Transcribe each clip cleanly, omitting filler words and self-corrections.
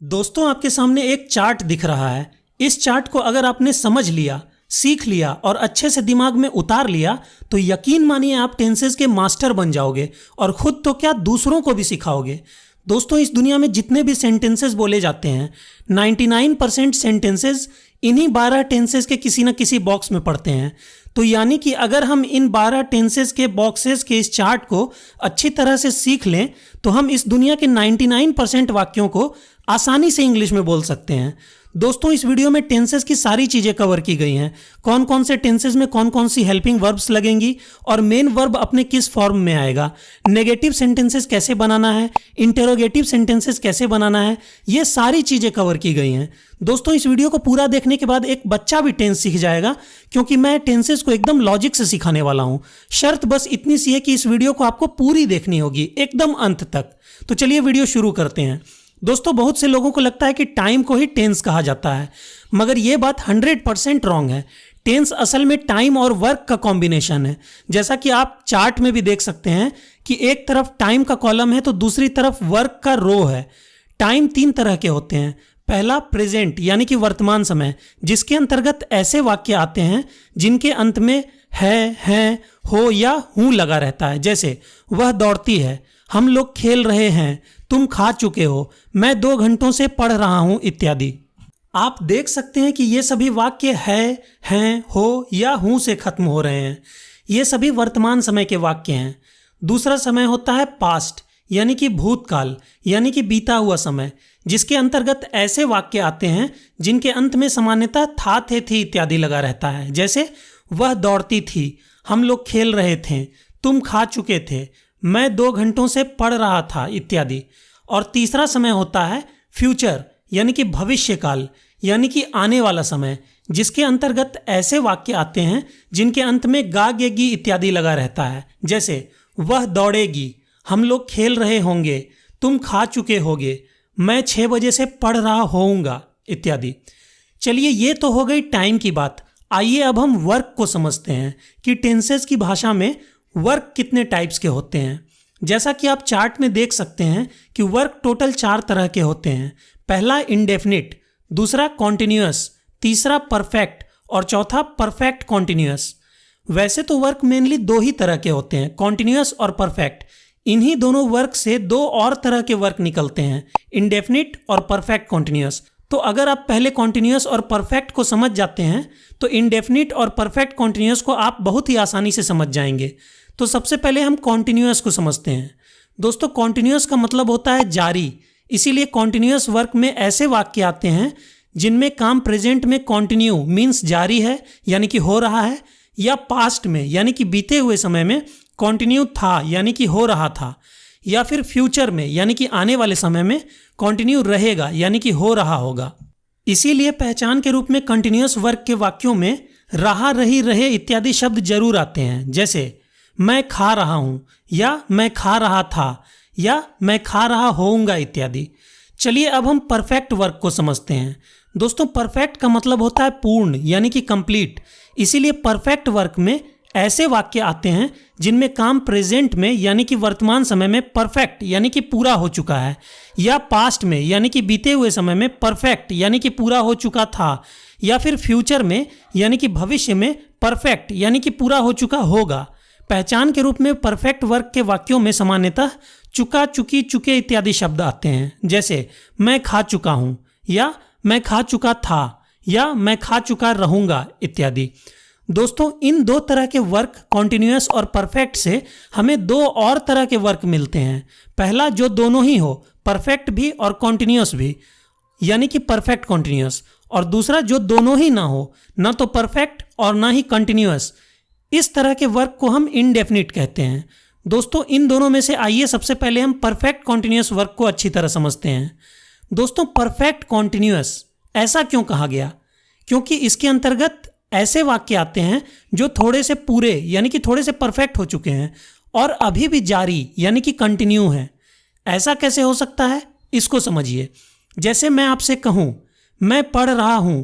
दोस्तों, आपके सामने एक चार्ट दिख रहा है। इस चार्ट को अगर आपने समझ लिया, सीख लिया और अच्छे से दिमाग में उतार लिया तो यकीन मानिए आप टेंसेस के मास्टर बन जाओगे और खुद तो क्या दूसरों को भी सिखाओगे। दोस्तों, इस दुनिया में जितने भी सेंटेंसेस बोले जाते हैं 99% सेंटेंसेस इन्हीं 12 टेंसेस के किसी न किसी बॉक्स में पढ़ते हैं। तो यानी कि अगर हम इन 12 टेंसेस के बॉक्सेस के इस चार्ट को अच्छी तरह से सीख लें तो हम इस दुनिया के 99% वाक्यों को आसानी से इंग्लिश में बोल सकते हैं। दोस्तों, इस वीडियो में टेंसेस की सारी चीज़ें कवर की गई हैं। कौन कौन से टेंसेस में कौन कौन सी हेल्पिंग वर्ब्स लगेंगी और मेन वर्ब अपने किस फॉर्म में आएगा, नेगेटिव सेंटेंसेस कैसे बनाना है, इंटेरोगेटिव सेंटेंसेस कैसे बनाना है, ये सारी चीज़ें कवर की गई हैं। दोस्तों, इस वीडियो को पूरा देखने के बाद एक बच्चा भी टेंस सीख जाएगा, क्योंकि मैं टेंसेस को एकदम लॉजिक से सिखाने वाला हूँ। शर्त बस इतनी सी है कि इस वीडियो को आपको पूरी देखनी होगी, एकदम अंत तक। तो चलिए वीडियो शुरू करते हैं। दोस्तों, बहुत से लोगों को लगता है कि टाइम को ही टेंस कहा जाता है, मगर यह बात 100% रॉन्ग है। टेंस असल में टाइम और वर्क का कॉम्बिनेशन है। जैसा कि आप चार्ट में भी देख सकते हैं कि एक तरफ टाइम का कॉलम है तो दूसरी तरफ वर्क का रो है। टाइम 3 तरह के होते हैं। पहला प्रेजेंट यानी कि वर्तमान समय, जिसके अंतर्गत ऐसे वाक्य आते हैं जिनके अंत में है, हो या हूं लगा रहता है। जैसे वह दौड़ती है, हम लोग खेल रहे हैं, तुम खा चुके हो, मैं 2 घंटों से पढ़ रहा हूं इत्यादि। आप देख सकते हैं कि ये सभी वाक्य है, हैं, हो या हूं से खत्म हो रहे हैं। ये सभी वर्तमान समय के वाक्य हैं। दूसरा समय होता है पास्ट यानी कि भूतकाल, यानी कि बीता हुआ समय, जिसके अंतर्गत ऐसे वाक्य आते हैं जिनके अंत में सामान्यतः था, थे, थी इत्यादि लगा रहता है। जैसे वह दौड़ती थी, हम लोग खेल रहे थे, तुम खा चुके थे, मैं 2 घंटों से पढ़ रहा था इत्यादि। और तीसरा समय होता है फ्यूचर यानी कि भविष्यकाल, यानी कि आने वाला समय, जिसके अंतर्गत ऐसे वाक्य आते हैं जिनके अंत में गा, गे, गी इत्यादि लगा रहता है। जैसे वह दौड़ेगी, हम लोग खेल रहे होंगे, तुम खा चुके होगे, मैं 6 बजे से पढ़ रहा होऊंगा इत्यादि। चलिए, ये तो हो गई टाइम की बात। आइए अब हम वर्क को समझते हैं कि टेंसेस की भाषा में वर्क कितने टाइप्स के होते हैं। जैसा कि आप चार्ट में देख सकते हैं कि वर्क टोटल 4 तरह के होते हैं। पहला इंडेफिनिट, दूसरा कॉन्टिन्यूअस, तीसरा परफेक्ट और चौथा परफेक्ट कॉन्टिन्यूअस। वैसे तो वर्क मेनली 2 ही तरह के होते हैं, कॉन्टिन्यूअस और परफेक्ट। इन्हीं दोनों वर्क से 2 और तरह के वर्क निकलते हैं, इंडेफिनिट और परफेक्ट कॉन्टिन्यूअस। तो अगर आप पहले कॉन्टिन्यूअस और परफेक्ट को समझ जाते हैं तो इंडेफिनिट और परफेक्ट कॉन्टिन्यूअस को आप बहुत ही आसानी से समझ जाएंगे। तो सबसे पहले हम कॉन्टिन्यूअस को समझते हैं। दोस्तों, कॉन्टिन्यूअस का मतलब होता है जारी। इसीलिए कॉन्टिन्यूअस वर्क में ऐसे वाक्य आते हैं जिनमें काम प्रेजेंट में कॉन्टिन्यू मीन्स जारी है यानी कि हो रहा है, या पास्ट में यानी कि बीते हुए समय में कॉन्टिन्यू था यानी कि हो रहा था, या फिर फ्यूचर में यानी कि आने वाले समय में कॉन्टिन्यू रहेगा यानी कि हो रहा होगा। इसीलिए पहचान के रूप में कंटिन्यूअस वर्क के वाक्यों में रहा, रही, रहे इत्यादि शब्द जरूर आते हैं। जैसे मैं खा रहा हूं, या मैं खा रहा था, या मैं खा रहा होऊंगा इत्यादि। चलिए अब हम परफेक्ट वर्क को समझते हैं। दोस्तों, परफेक्ट का मतलब होता है पूर्ण यानी कि कंप्लीट। इसीलिए परफेक्ट वर्क में ऐसे वाक्य आते हैं जिनमें काम प्रेजेंट में यानी कि वर्तमान समय में परफेक्ट यानी कि पूरा हो चुका है, या पास्ट में यानी कि बीते हुए समय में परफेक्ट यानी कि पूरा हो चुका था, या फिर फ्यूचर में यानी कि भविष्य में परफेक्ट यानी कि पूरा हो चुका होगा। पहचान के रूप में परफेक्ट वर्क के वाक्यों में सामान्यतः चुका, चुकी, चुके इत्यादि शब्द आते हैं। जैसे मैं खा चुका हूं, या मैं खा चुका था, या मैं खा चुका रहूंगा इत्यादि। दोस्तों, इन 2 तरह के वर्क कॉन्टिन्यूअस और परफेक्ट से हमें 2 और तरह के वर्क मिलते हैं। पहला जो दोनों ही हो, परफेक्ट भी और कॉन्टिन्यूअस भी, यानी कि परफेक्ट कॉन्टिन्यूअस, और दूसरा जो दोनों ही ना हो, ना तो परफेक्ट और ना ही कंटिन्यूअस। इस तरह के वर्क को हम इंडेफिनिट कहते हैं। दोस्तों, इन दोनों में से आइए सबसे पहले हम परफेक्ट कॉन्टिन्यूअस वर्क को अच्छी तरह समझते हैं। दोस्तों, परफेक्ट कॉन्टिन्यूअस ऐसा क्यों कहा गया? क्योंकि इसके अंतर्गत ऐसे वाक्य आते हैं जो थोड़े से पूरे यानी कि थोड़े से परफेक्ट हो चुके हैं और अभी भी जारी यानी कि कंटिन्यू है। ऐसा कैसे हो सकता है, इसको समझिए। जैसे मैं आपसे कहूं मैं पढ़ रहा हूं,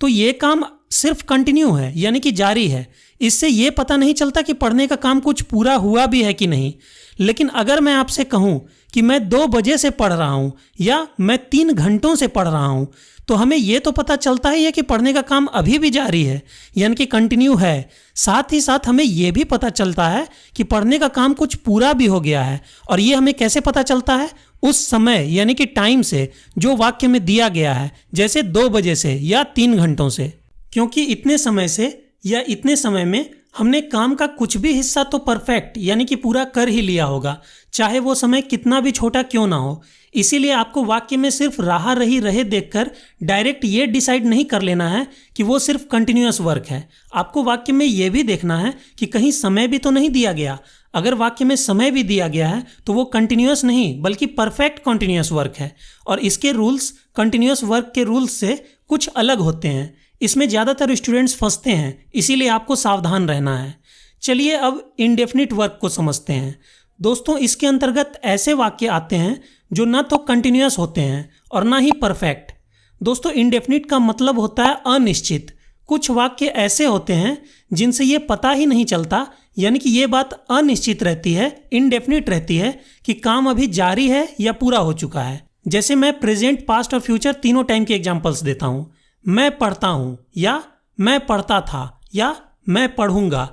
तो ये काम सिर्फ कंटिन्यू है यानी कि जारी है। इससे ये पता नहीं चलता कि पढ़ने का काम कुछ पूरा हुआ भी है कि नहीं। लेकिन अगर मैं आपसे कहूं कि मैं 2 बजे से पढ़ रहा हूँ या मैं 3 घंटों से पढ़ रहा हूँ, तो हमें ये तो पता चलता ही है कि पढ़ने का काम अभी भी जारी है, यानी कि कंटिन्यू है। साथ ही साथ हमें ये भी पता चलता है कि पढ़ने का काम कुछ पूरा भी हो गया है। और ये हमें कैसे पता चलता है? उस समय यानी कि टाइम से जो वाक्य में दिया गया है, जैसे 2 बजे से या 3 घंटों से, क्योंकि इतने समय से या इतने समय में हमने काम का कुछ भी हिस्सा तो परफेक्ट यानी कि पूरा कर ही लिया होगा, चाहे वो समय कितना भी छोटा क्यों ना हो। इसीलिए आपको वाक्य में सिर्फ रहा रही रहे देखकर डायरेक्ट ये डिसाइड नहीं कर लेना है कि वो सिर्फ कंटिन्यूअस वर्क है। आपको वाक्य में ये भी देखना है कि कहीं समय भी तो नहीं दिया गया। अगर वाक्य में समय भी दिया गया है तो वो कंटिन्यूअस नहीं बल्कि परफेक्ट कंटिन्यूअस वर्क है, और इसके रूल्स कंटिन्यूअस वर्क के रूल्स से कुछ अलग होते हैं। इसमें ज़्यादातर स्टूडेंट्स फंसते हैं, इसीलिए आपको सावधान रहना है। चलिए अब इंडेफिनिट वर्क को समझते हैं। दोस्तों, इसके अंतर्गत ऐसे वाक्य आते हैं जो ना तो कंटिन्यूअस होते हैं और ना ही परफेक्ट। दोस्तों, इंडेफिनिट का मतलब होता है अनिश्चित। कुछ वाक्य ऐसे होते हैं जिनसे ये पता ही नहीं चलता, यानी कि ये बात अनिश्चित रहती है, इनडेफिनिट रहती है कि काम अभी जारी है या पूरा हो चुका है। जैसे मैं प्रेजेंट, पास्ट और फ्यूचर तीनों टाइम के एग्जाम्पल्स देता हूँ। मैं पढ़ता हूँ या मैं पढ़ता था या मैं पढ़ूंगा।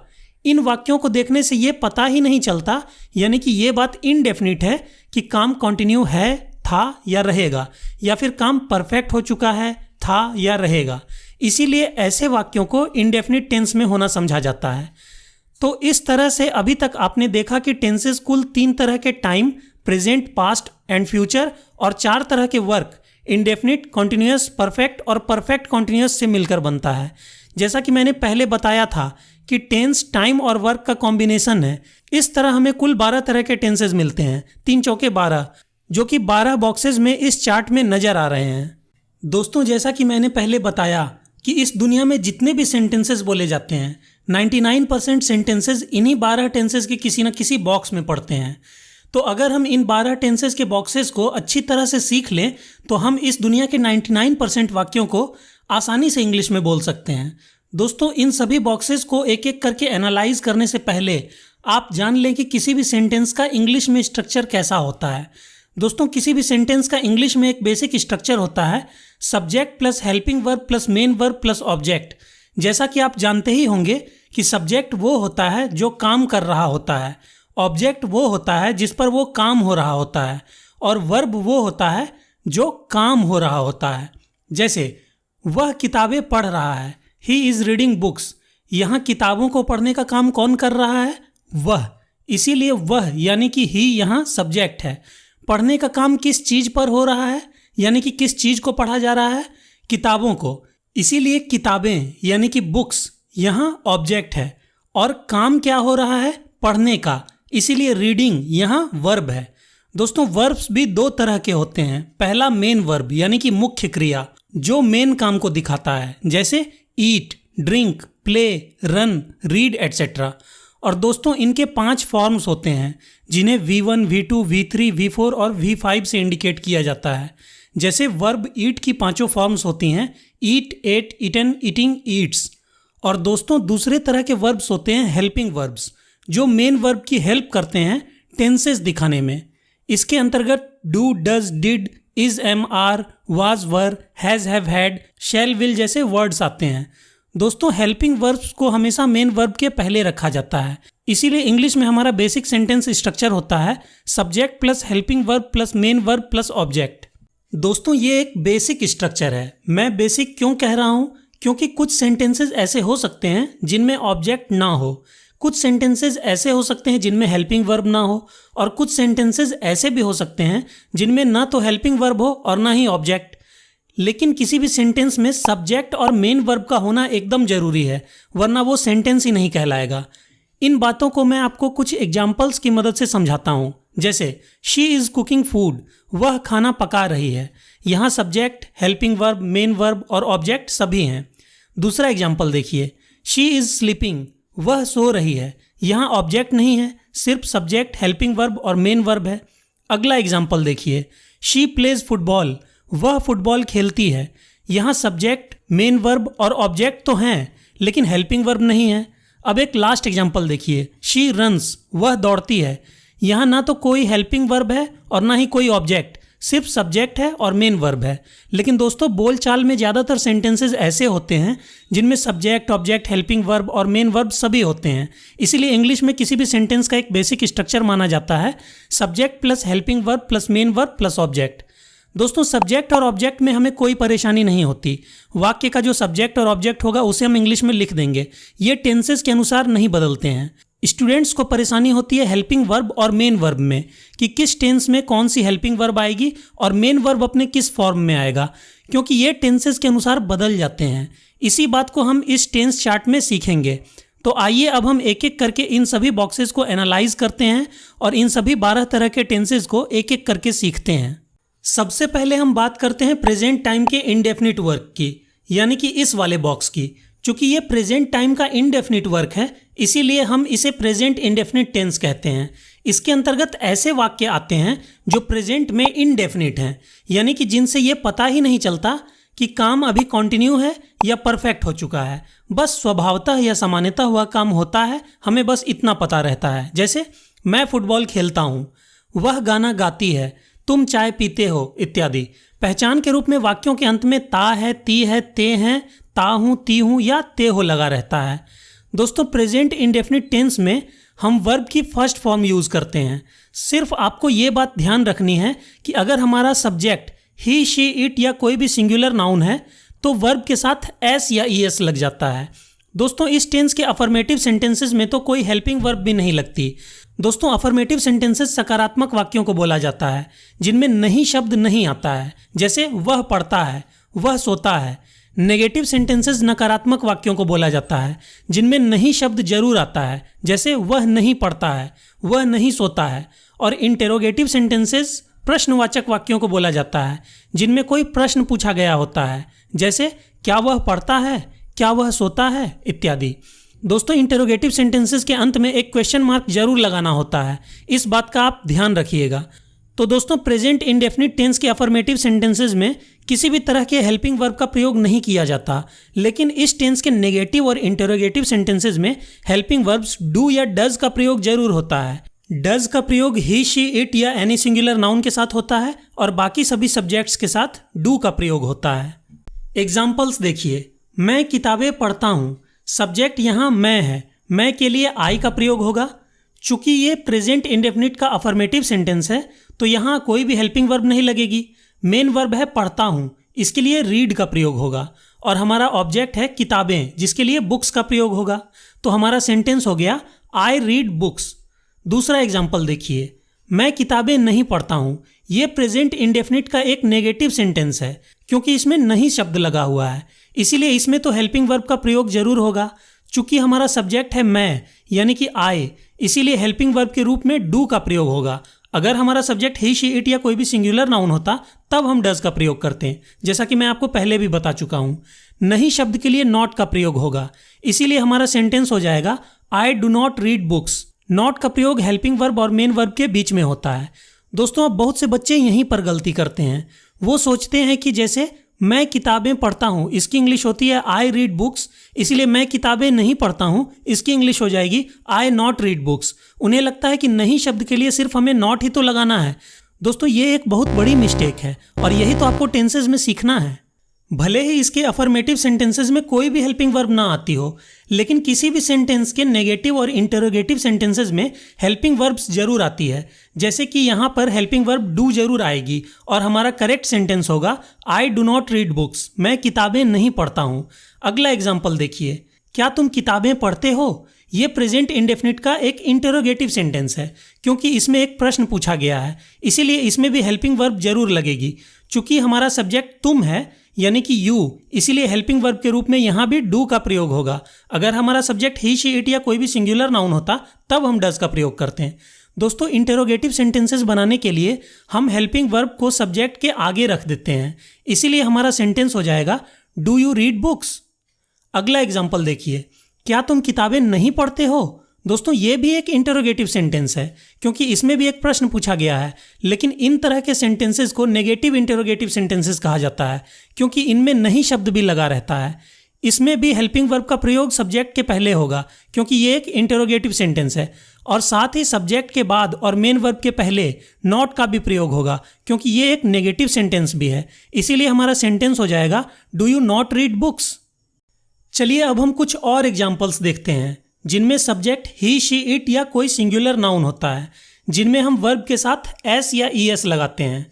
इन वाक्यों को देखने से ये पता ही नहीं चलता, यानी कि ये बात इनडेफिनिट है कि काम कंटिन्यू है, था या रहेगा, या फिर काम परफेक्ट हो चुका है, था या रहेगा। इसीलिए ऐसे वाक्यों को इंडेफिनिट टेंस में होना समझा जाता है। तो इस तरह से अभी तक आपने देखा कि टेंसेस कुल 3 तरह के time, present, past and future, और 4 तरह के वर्क, इंडेफिनिट, कॉन्टिन्यूअस, परफेक्ट और परफेक्ट कॉन्टिन्यूअस से मिलकर बनता है। जैसा कि मैंने पहले बताया था कि टेंस टाइम और वर्क का कॉम्बिनेशन है। इस तरह हमें कुल 12 तरह के टेंसेस मिलते हैं, 3 चौके 12, जो कि 12 बॉक्सेस में इस चार्ट में नजर आ रहे हैं। दोस्तों, जैसा कि मैंने पहले बताया कि इस दुनिया में जितने भी सेंटेंसेस बोले जाते हैं, 99% सेंटेंसेस इन्हीं 12 टेंसेस के किसी न किसी बॉक्स में पड़ते हैं। तो अगर हम इन 12 टेंसेस के बॉक्सेस को अच्छी तरह से सीख लें तो हम इस दुनिया के 99% वाक्यों को आसानी से इंग्लिश में बोल सकते हैं। दोस्तों, इन सभी बॉक्सेस को एक एक करके एनालाइज करने से पहले आप जान लें कि किसी भी सेंटेंस का इंग्लिश में स्ट्रक्चर कैसा होता है। दोस्तों, किसी भी सेंटेंस का इंग्लिश में एक बेसिक स्ट्रक्चर होता है, subject plus helping verb plus main verb plus object. जैसा कि आप जानते ही होंगे कि सब्जेक्ट वो होता है जो काम कर रहा होता है, ऑब्जेक्ट वो होता है जिस पर वो काम हो रहा होता है, और वर्ब वो होता है जो काम हो रहा होता है। जैसे वह किताबें पढ़ रहा है, ही इज़ रीडिंग बुक्स। यहाँ किताबों को पढ़ने का काम कौन कर रहा है? वह। इसीलिए वह यानी कि ही यहाँ सब्जेक्ट है। पढ़ने का काम किस चीज़ पर हो रहा है, यानी कि किस चीज़ को पढ़ा जा रहा है? किताबों को। इसीलिए किताबें यानी कि बुक्स यहाँ ऑब्जेक्ट है, और काम क्या हो रहा है? पढ़ने का। इसीलिए रीडिंग यहाँ वर्ब है। दोस्तों, वर्ब्स भी 2 तरह के होते हैं। पहला मेन वर्ब यानी कि मुख्य क्रिया, जो मेन काम को दिखाता है, जैसे eat, drink, play, run, read etcetera. और दोस्तों, इनके 5 फॉर्म्स होते हैं जिन्हें V1, V2, V3, V4 और V5 से इंडिकेट किया जाता है। जैसे वर्ब ईट की 5 फॉर्म्स होती हैं, eat, ate, eaten, eating, eats. और दोस्तों, दूसरे तरह के वर्ब्स होते हैं हेल्पिंग वर्ब्स, जो मेन वर्ब की हेल्प करते हैं टेंसेस दिखाने में। इसके अंतर्गत do, does, did, is, am, are, was, were, has, have, had, shall, will जैसे वर्ड्स आते हैं। दोस्तों, हेल्पिंग वर्ब्स को हमेशा मेन वर्ब के पहले रखा जाता है। इसीलिए इंग्लिश में हमारा बेसिक सेंटेंस स्ट्रक्चर होता है subject plus helping verb plus main verb plus object. दोस्तों, ये एक बेसिक स्ट्रक्चर है। मैं बेसिक क्यों कह रहा हूँ? क्योंकि कुछ सेंटेंसेस ऐसे हो सकते हैं जिनमें ऑब्जेक्ट ना हो, कुछ सेंटेंसेस ऐसे हो सकते हैं जिनमें हेल्पिंग वर्ब ना हो, और कुछ सेंटेंसेस ऐसे भी हो सकते हैं जिनमें ना तो हेल्पिंग वर्ब हो और ना ही ऑब्जेक्ट। लेकिन किसी भी सेंटेंस में सब्जेक्ट और मेन वर्ब का होना एकदम जरूरी है, वरना वो सेंटेंस ही नहीं कहलाएगा। इन बातों को मैं आपको कुछ एग्जाम्पल्स की मदद से समझाता हूँ। जैसे शी इज़ कुकिंग फूड, वह खाना पका रही है। यहाँ subject, helping verb, main verb और ऑब्जेक्ट सभी हैं। दूसरा एग्जाम्पल देखिए, शी इज़ स्लीपिंग, वह सो रही है। यहाँ ऑब्जेक्ट नहीं है, सिर्फ सब्जेक्ट, हेल्पिंग वर्ब और मेन वर्ब है। अगला एग्जाम्पल देखिए, शी प्लेज फुटबॉल, वह फुटबॉल खेलती है। यहाँ सब्जेक्ट, मेन वर्ब और ऑब्जेक्ट तो हैं, लेकिन हेल्पिंग वर्ब नहीं है। अब एक लास्ट एग्जाम्पल देखिए, शी रन्स, वह दौड़ती है। यहाँ ना तो कोई हेल्पिंग वर्ब है और ना ही कोई ऑब्जेक्ट, सिर्फ सब्जेक्ट है और मेन वर्ब है। लेकिन दोस्तों बोलचाल में ज़्यादातर सेंटेंसेस ऐसे होते हैं जिनमें सब्जेक्ट, ऑब्जेक्ट, हेल्पिंग वर्ब और मेन वर्ब सभी होते हैं। इसीलिए इंग्लिश में किसी भी सेंटेंस का एक बेसिक स्ट्रक्चर माना जाता है subject plus helping verb plus main verb plus object. दोस्तों सब्जेक्ट और ऑब्जेक्ट में हमें कोई परेशानी नहीं होती। वाक्य का जो सब्जेक्ट और ऑब्जेक्ट होगा उसे हम इंग्लिश में लिख देंगे। ये टेंसेस के अनुसार नहीं बदलते हैं। स्टूडेंट्स को परेशानी होती है हेल्पिंग वर्ब और मेन वर्ब में कि किस टेंस में कौन सी हेल्पिंग वर्ब आएगी और मेन वर्ब अपने किस फॉर्म में आएगा, क्योंकि ये टेंसेस के अनुसार बदल जाते हैं। इसी बात को हम इस टेंस चार्ट में सीखेंगे। तो आइए अब हम एक एक करके इन सभी बॉक्सेस को एनालाइज करते हैं और इन सभी 12 तरह के टेंसेस को एक एक करके सीखते हैं। सबसे पहले हम बात करते हैं प्रेजेंट टाइम के इनडेफिनिट वर्क की, यानी कि इस वाले बॉक्स की। चूंकि ये प्रेजेंट टाइम का इनडेफिनिट वर्क है इसीलिए हम इसे प्रेजेंट इंडेफिनिट टेंस कहते हैं। इसके अंतर्गत ऐसे वाक्य आते हैं जो प्रेजेंट में इनडेफिनिट हैं, यानी कि जिनसे ये पता ही नहीं चलता कि काम अभी कंटिन्यू है या परफेक्ट हो चुका है। बस स्वभावतः या सामान्यतः हुआ काम होता है, हमें बस इतना पता रहता है। जैसे मैं फुटबॉल खेलता हूँ, वह गाना गाती है, तुम चाय पीते हो इत्यादि। पहचान के रूप में वाक्यों के अंत में ता है, ती है, ते हैं, ता हूँ, ती हूँ या ते हो लगा रहता है। दोस्तों प्रेजेंट इंडेफिनिट टेंस में हम वर्ब की फर्स्ट फॉर्म यूज़ करते हैं। सिर्फ आपको ये बात ध्यान रखनी है कि अगर हमारा सब्जेक्ट ही, शी, इट या कोई भी सिंगुलर नाउन है तो वर्ब के साथ एस या ईएस लग जाता है। दोस्तों इस टेंस के अफर्मेटिव सेंटेंसेस में तो कोई हेल्पिंग वर्ब भी नहीं लगती। दोस्तों अफर्मेटिव सेंटेंसेस सकारात्मक वाक्यों को बोला जाता है जिनमें नहीं शब्द नहीं आता है, जैसे वह पढ़ता है, वह सोता है। नेगेटिव सेंटेंसेस नकारात्मक वाक्यों को बोला जाता है जिनमें नहीं शब्द जरूर आता है, जैसे वह नहीं पढ़ता है, वह नहीं सोता है। और इंटेरोगेटिव सेंटेंसेस प्रश्नवाचक वाक्यों को बोला जाता है जिनमें कोई प्रश्न पूछा गया होता है, जैसे क्या वह पढ़ता है, क्या वह सोता है इत्यादि। दोस्तों इंटेरोगेटिव सेंटेंसेस के अंत में एक क्वेश्चन मार्क जरूर लगाना होता है, इस बात का आप ध्यान रखिएगा। तो दोस्तों प्रेजेंट इंडेफिनिट टेंस के अफर्मेटिव सेंटेंसेस में किसी भी तरह के हेल्पिंग वर्ब का प्रयोग नहीं किया जाता, लेकिन इस टेंस के नेगेटिव और इंटेरोगेटिव सेंटेंसेस में हेल्पिंग वर्ब्स डू या डज का प्रयोग जरूर होता है। डज का प्रयोग ही, शी, इट या एनी सिंगुलर नाउन के साथ होता है और बाकी सभी सब्जेक्ट्स के साथ डू का प्रयोग होता है। एग्जाम्पल्स देखिए, मैं किताबें पढ़ता हूँ, सब्जेक्ट यहाँ मैं है, मैं के लिए आई का प्रयोग होगा। चूंकि ये प्रेजेंट इंडेफिनिट का अफर्मेटिव सेंटेंस है तो यहाँ कोई भी हेल्पिंग वर्ब नहीं लगेगी। मेन वर्ब है पढ़ता हूँ, इसके लिए रीड का प्रयोग होगा। और हमारा ऑब्जेक्ट है किताबें, जिसके लिए बुक्स का प्रयोग होगा। तो हमारा सेंटेंस हो गया आई रीड बुक्स। दूसरा एग्जाम्पल देखिए, मैं किताबें नहीं पढ़ता हूँ। ये प्रेजेंट इंडेफिनिट का एक नेगेटिव सेंटेंस है क्योंकि इसमें नहीं शब्द लगा हुआ है, इसीलिए इसमें तो हेल्पिंग वर्ब का प्रयोग जरूर होगा। चूंकि हमारा सब्जेक्ट है मैं यानी कि आई, इसीलिए हेल्पिंग वर्ब के रूप में डू का प्रयोग होगा। अगर हमारा सब्जेक्ट ही, शी, इट या कोई भी सिंगुलर नाउन होता तब हम डज का प्रयोग करते हैं, जैसा कि मैं आपको पहले भी बता चुका हूँ। नहीं शब्द के लिए नॉट का प्रयोग होगा, इसीलिए हमारा सेंटेंस हो जाएगा I do not read books. Not का प्रयोग हेल्पिंग वर्ब और मेन वर्ब के बीच में होता है। दोस्तों अब बहुत से बच्चे यहीं पर गलती करते हैं। वो सोचते हैं कि जैसे मैं किताबें पढ़ता हूँ, इसकी इंग्लिश होती है आई रीड बुक्स, इसीलिए मैं किताबें नहीं पढ़ता हूँ, इसकी इंग्लिश हो जाएगी आई नॉट रीड बुक्स। उन्हें लगता है कि नहीं शब्द के लिए सिर्फ हमें नॉट ही तो लगाना है। दोस्तों ये एक बहुत बड़ी मिस्टेक है और यही तो आपको टेंसेज में सीखना है। भले ही इसके अफर्मेटिव सेंटेंसेस में कोई भी हेल्पिंग वर्ब ना आती हो, लेकिन किसी भी सेंटेंस के नेगेटिव और इंटरोगेटिव सेंटेंसेस में हेल्पिंग वर्ब्स जरूर आती है। जैसे कि यहाँ पर हेल्पिंग वर्ब डू जरूर आएगी और हमारा करेक्ट सेंटेंस होगा I do not read books, मैं किताबें नहीं पढ़ता हूँ। अगला एग्जाम्पल देखिए, क्या तुम किताबें पढ़ते हो? ये प्रेजेंट इंडेफिनिट का एक इंटरोगेटिव सेंटेंस है क्योंकि इसमें एक प्रश्न पूछा गया है, इसीलिए इसमें भी हेल्पिंग वर्ब जरूर लगेगी। चूंकि हमारा सब्जेक्ट तुम है यानी कि यू, इसीलिए हेल्पिंग वर्ब के रूप में यहाँ भी डू का प्रयोग होगा। अगर हमारा सब्जेक्ट ही, शी, इट या कोई भी सिंगुलर नाउन होता तब हम डज का प्रयोग करते हैं। दोस्तों इंटरोगेटिव सेंटेंसेस बनाने के लिए हम हेल्पिंग वर्ब को सब्जेक्ट के आगे रख देते हैं, इसीलिए हमारा सेंटेंस हो जाएगा डू यू रीड बुक्स। अगला एग्जाम्पल देखिए, क्या तुम किताबें नहीं पढ़ते हो? दोस्तों ये भी एक इंटरोगेटिव सेंटेंस है क्योंकि इसमें भी एक प्रश्न पूछा गया है, लेकिन इन तरह के सेंटेंसेस को नेगेटिव इंटरोगेटिव सेंटेंसेस कहा जाता है क्योंकि इनमें नहीं शब्द भी लगा रहता है। इसमें भी हेल्पिंग वर्ब का प्रयोग सब्जेक्ट के पहले होगा क्योंकि ये एक इंटरोगेटिव सेंटेंस है और साथ ही सब्जेक्ट के बाद और मेन वर्ब के पहले नॉट का भी प्रयोग होगा, क्योंकि ये एक नेगेटिव सेंटेंस भी है। इसीलिए हमारा सेंटेंस हो जाएगा do you not read books. चलिए अब हम कुछ और एग्जाम्पल्स देखते हैं जिनमें सब्जेक्ट ही, शी, इट या कोई सिंगुलर नाउन होता है, जिनमें हम वर्ब के साथ एस या ईएस लगाते हैं।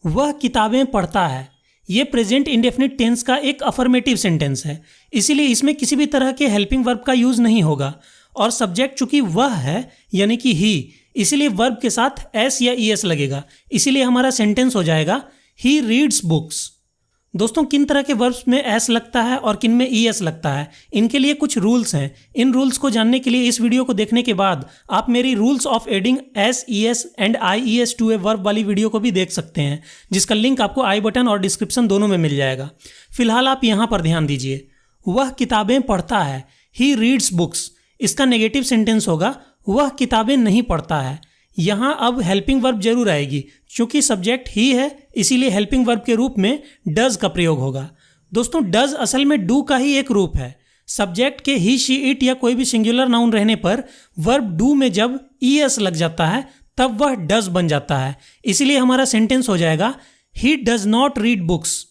वह किताबें पढ़ता है, ये प्रेजेंट इंडेफिनिट टेंस का एक अफर्मेटिव सेंटेंस है, इसीलिए इसमें किसी भी तरह के हेल्पिंग वर्ब का यूज नहीं होगा। और सब्जेक्ट चूंकि वह है यानी कि ही, इसीलिए वर्ब के साथ एस या ईएस लगेगा। इसीलिए हमारा सेंटेंस हो जाएगा ही रीड्स बुक्स। दोस्तों, किन तरह के वर्ब्स में एस लगता है और किन में ईएस लगता है, इनके लिए कुछ रूल्स हैं। इन रूल्स को जानने के लिए इस वीडियो को देखने के बाद आप मेरी rules of adding s, es and ies to a verb वाली वीडियो को भी देख सकते हैं, जिसका लिंक आपको आई बटन और डिस्क्रिप्शन दोनों में मिल जाएगा। फिलहाल आप यहाँ पर ध्यान दीजिए। वह किताबें पढ़ता है, ही रीड्स बुक्स। इसका नेगेटिव सेंटेंस होगा वह किताबें नहीं पढ़ता है। यहाँ अब हेल्पिंग वर्ब जरूर आएगी, क्योंकि सब्जेक्ट ही है, इसीलिए हेल्पिंग वर्ब के रूप में डज का प्रयोग होगा। दोस्तों, डज असल में डू का ही एक रूप है। सब्जेक्ट के ही, शी, इट या कोई भी सिंगुलर नाउन रहने पर वर्ब डू में जब ईएस लग जाता है तब वह डज बन जाता है। इसीलिए हमारा सेंटेंस हो जाएगा he does not read books.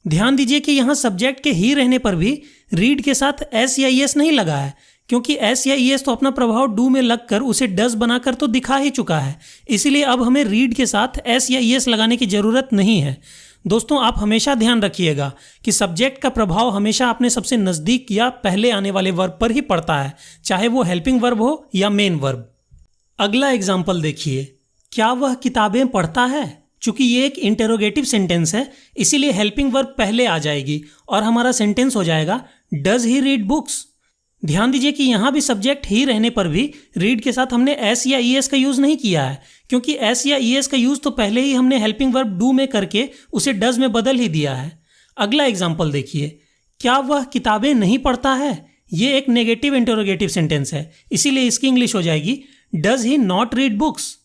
ध्यान दीजिए कि यहाँ सब्जेक्ट के ही रहने पर भी रीड के साथ एस या ईएस नहीं लगा है, क्योंकि एस या ईएस तो अपना प्रभाव डू में लगकर उसे डज बनाकर तो दिखा ही चुका है। इसीलिए अब हमें रीड के साथ एस या ईएस लगाने की जरूरत नहीं है। दोस्तों, आप हमेशा ध्यान रखिएगा कि सब्जेक्ट का प्रभाव हमेशा अपने सबसे नज़दीक या पहले आने वाले वर्ब पर ही पड़ता है, चाहे वो हेल्पिंग वर्ब हो या मेन वर्ब। अगला एग्जाम्पल देखिए। क्या वह किताबें पढ़ता है? चूंकि ये एक इंटेरोगेटिव सेंटेंस है, इसीलिए हेल्पिंग वर्ब पहले आ जाएगी और हमारा सेंटेंस हो जाएगा डज ही रीड बुक्स। ध्यान दीजिए कि यहाँ भी सब्जेक्ट ही रहने पर भी रीड के साथ हमने एस या ईएस का यूज़ नहीं किया है, क्योंकि एस या ईएस का यूज़ तो पहले ही हमने हेल्पिंग वर्ब डू में करके उसे डज में बदल ही दिया है। अगला एग्जाम्पल देखिए। क्या वह किताबें नहीं पढ़ता है? ये एक नेगेटिव इंटरोगेटिव सेंटेंस है, इसीलिए इसकी इंग्लिश हो जाएगी does he not read books.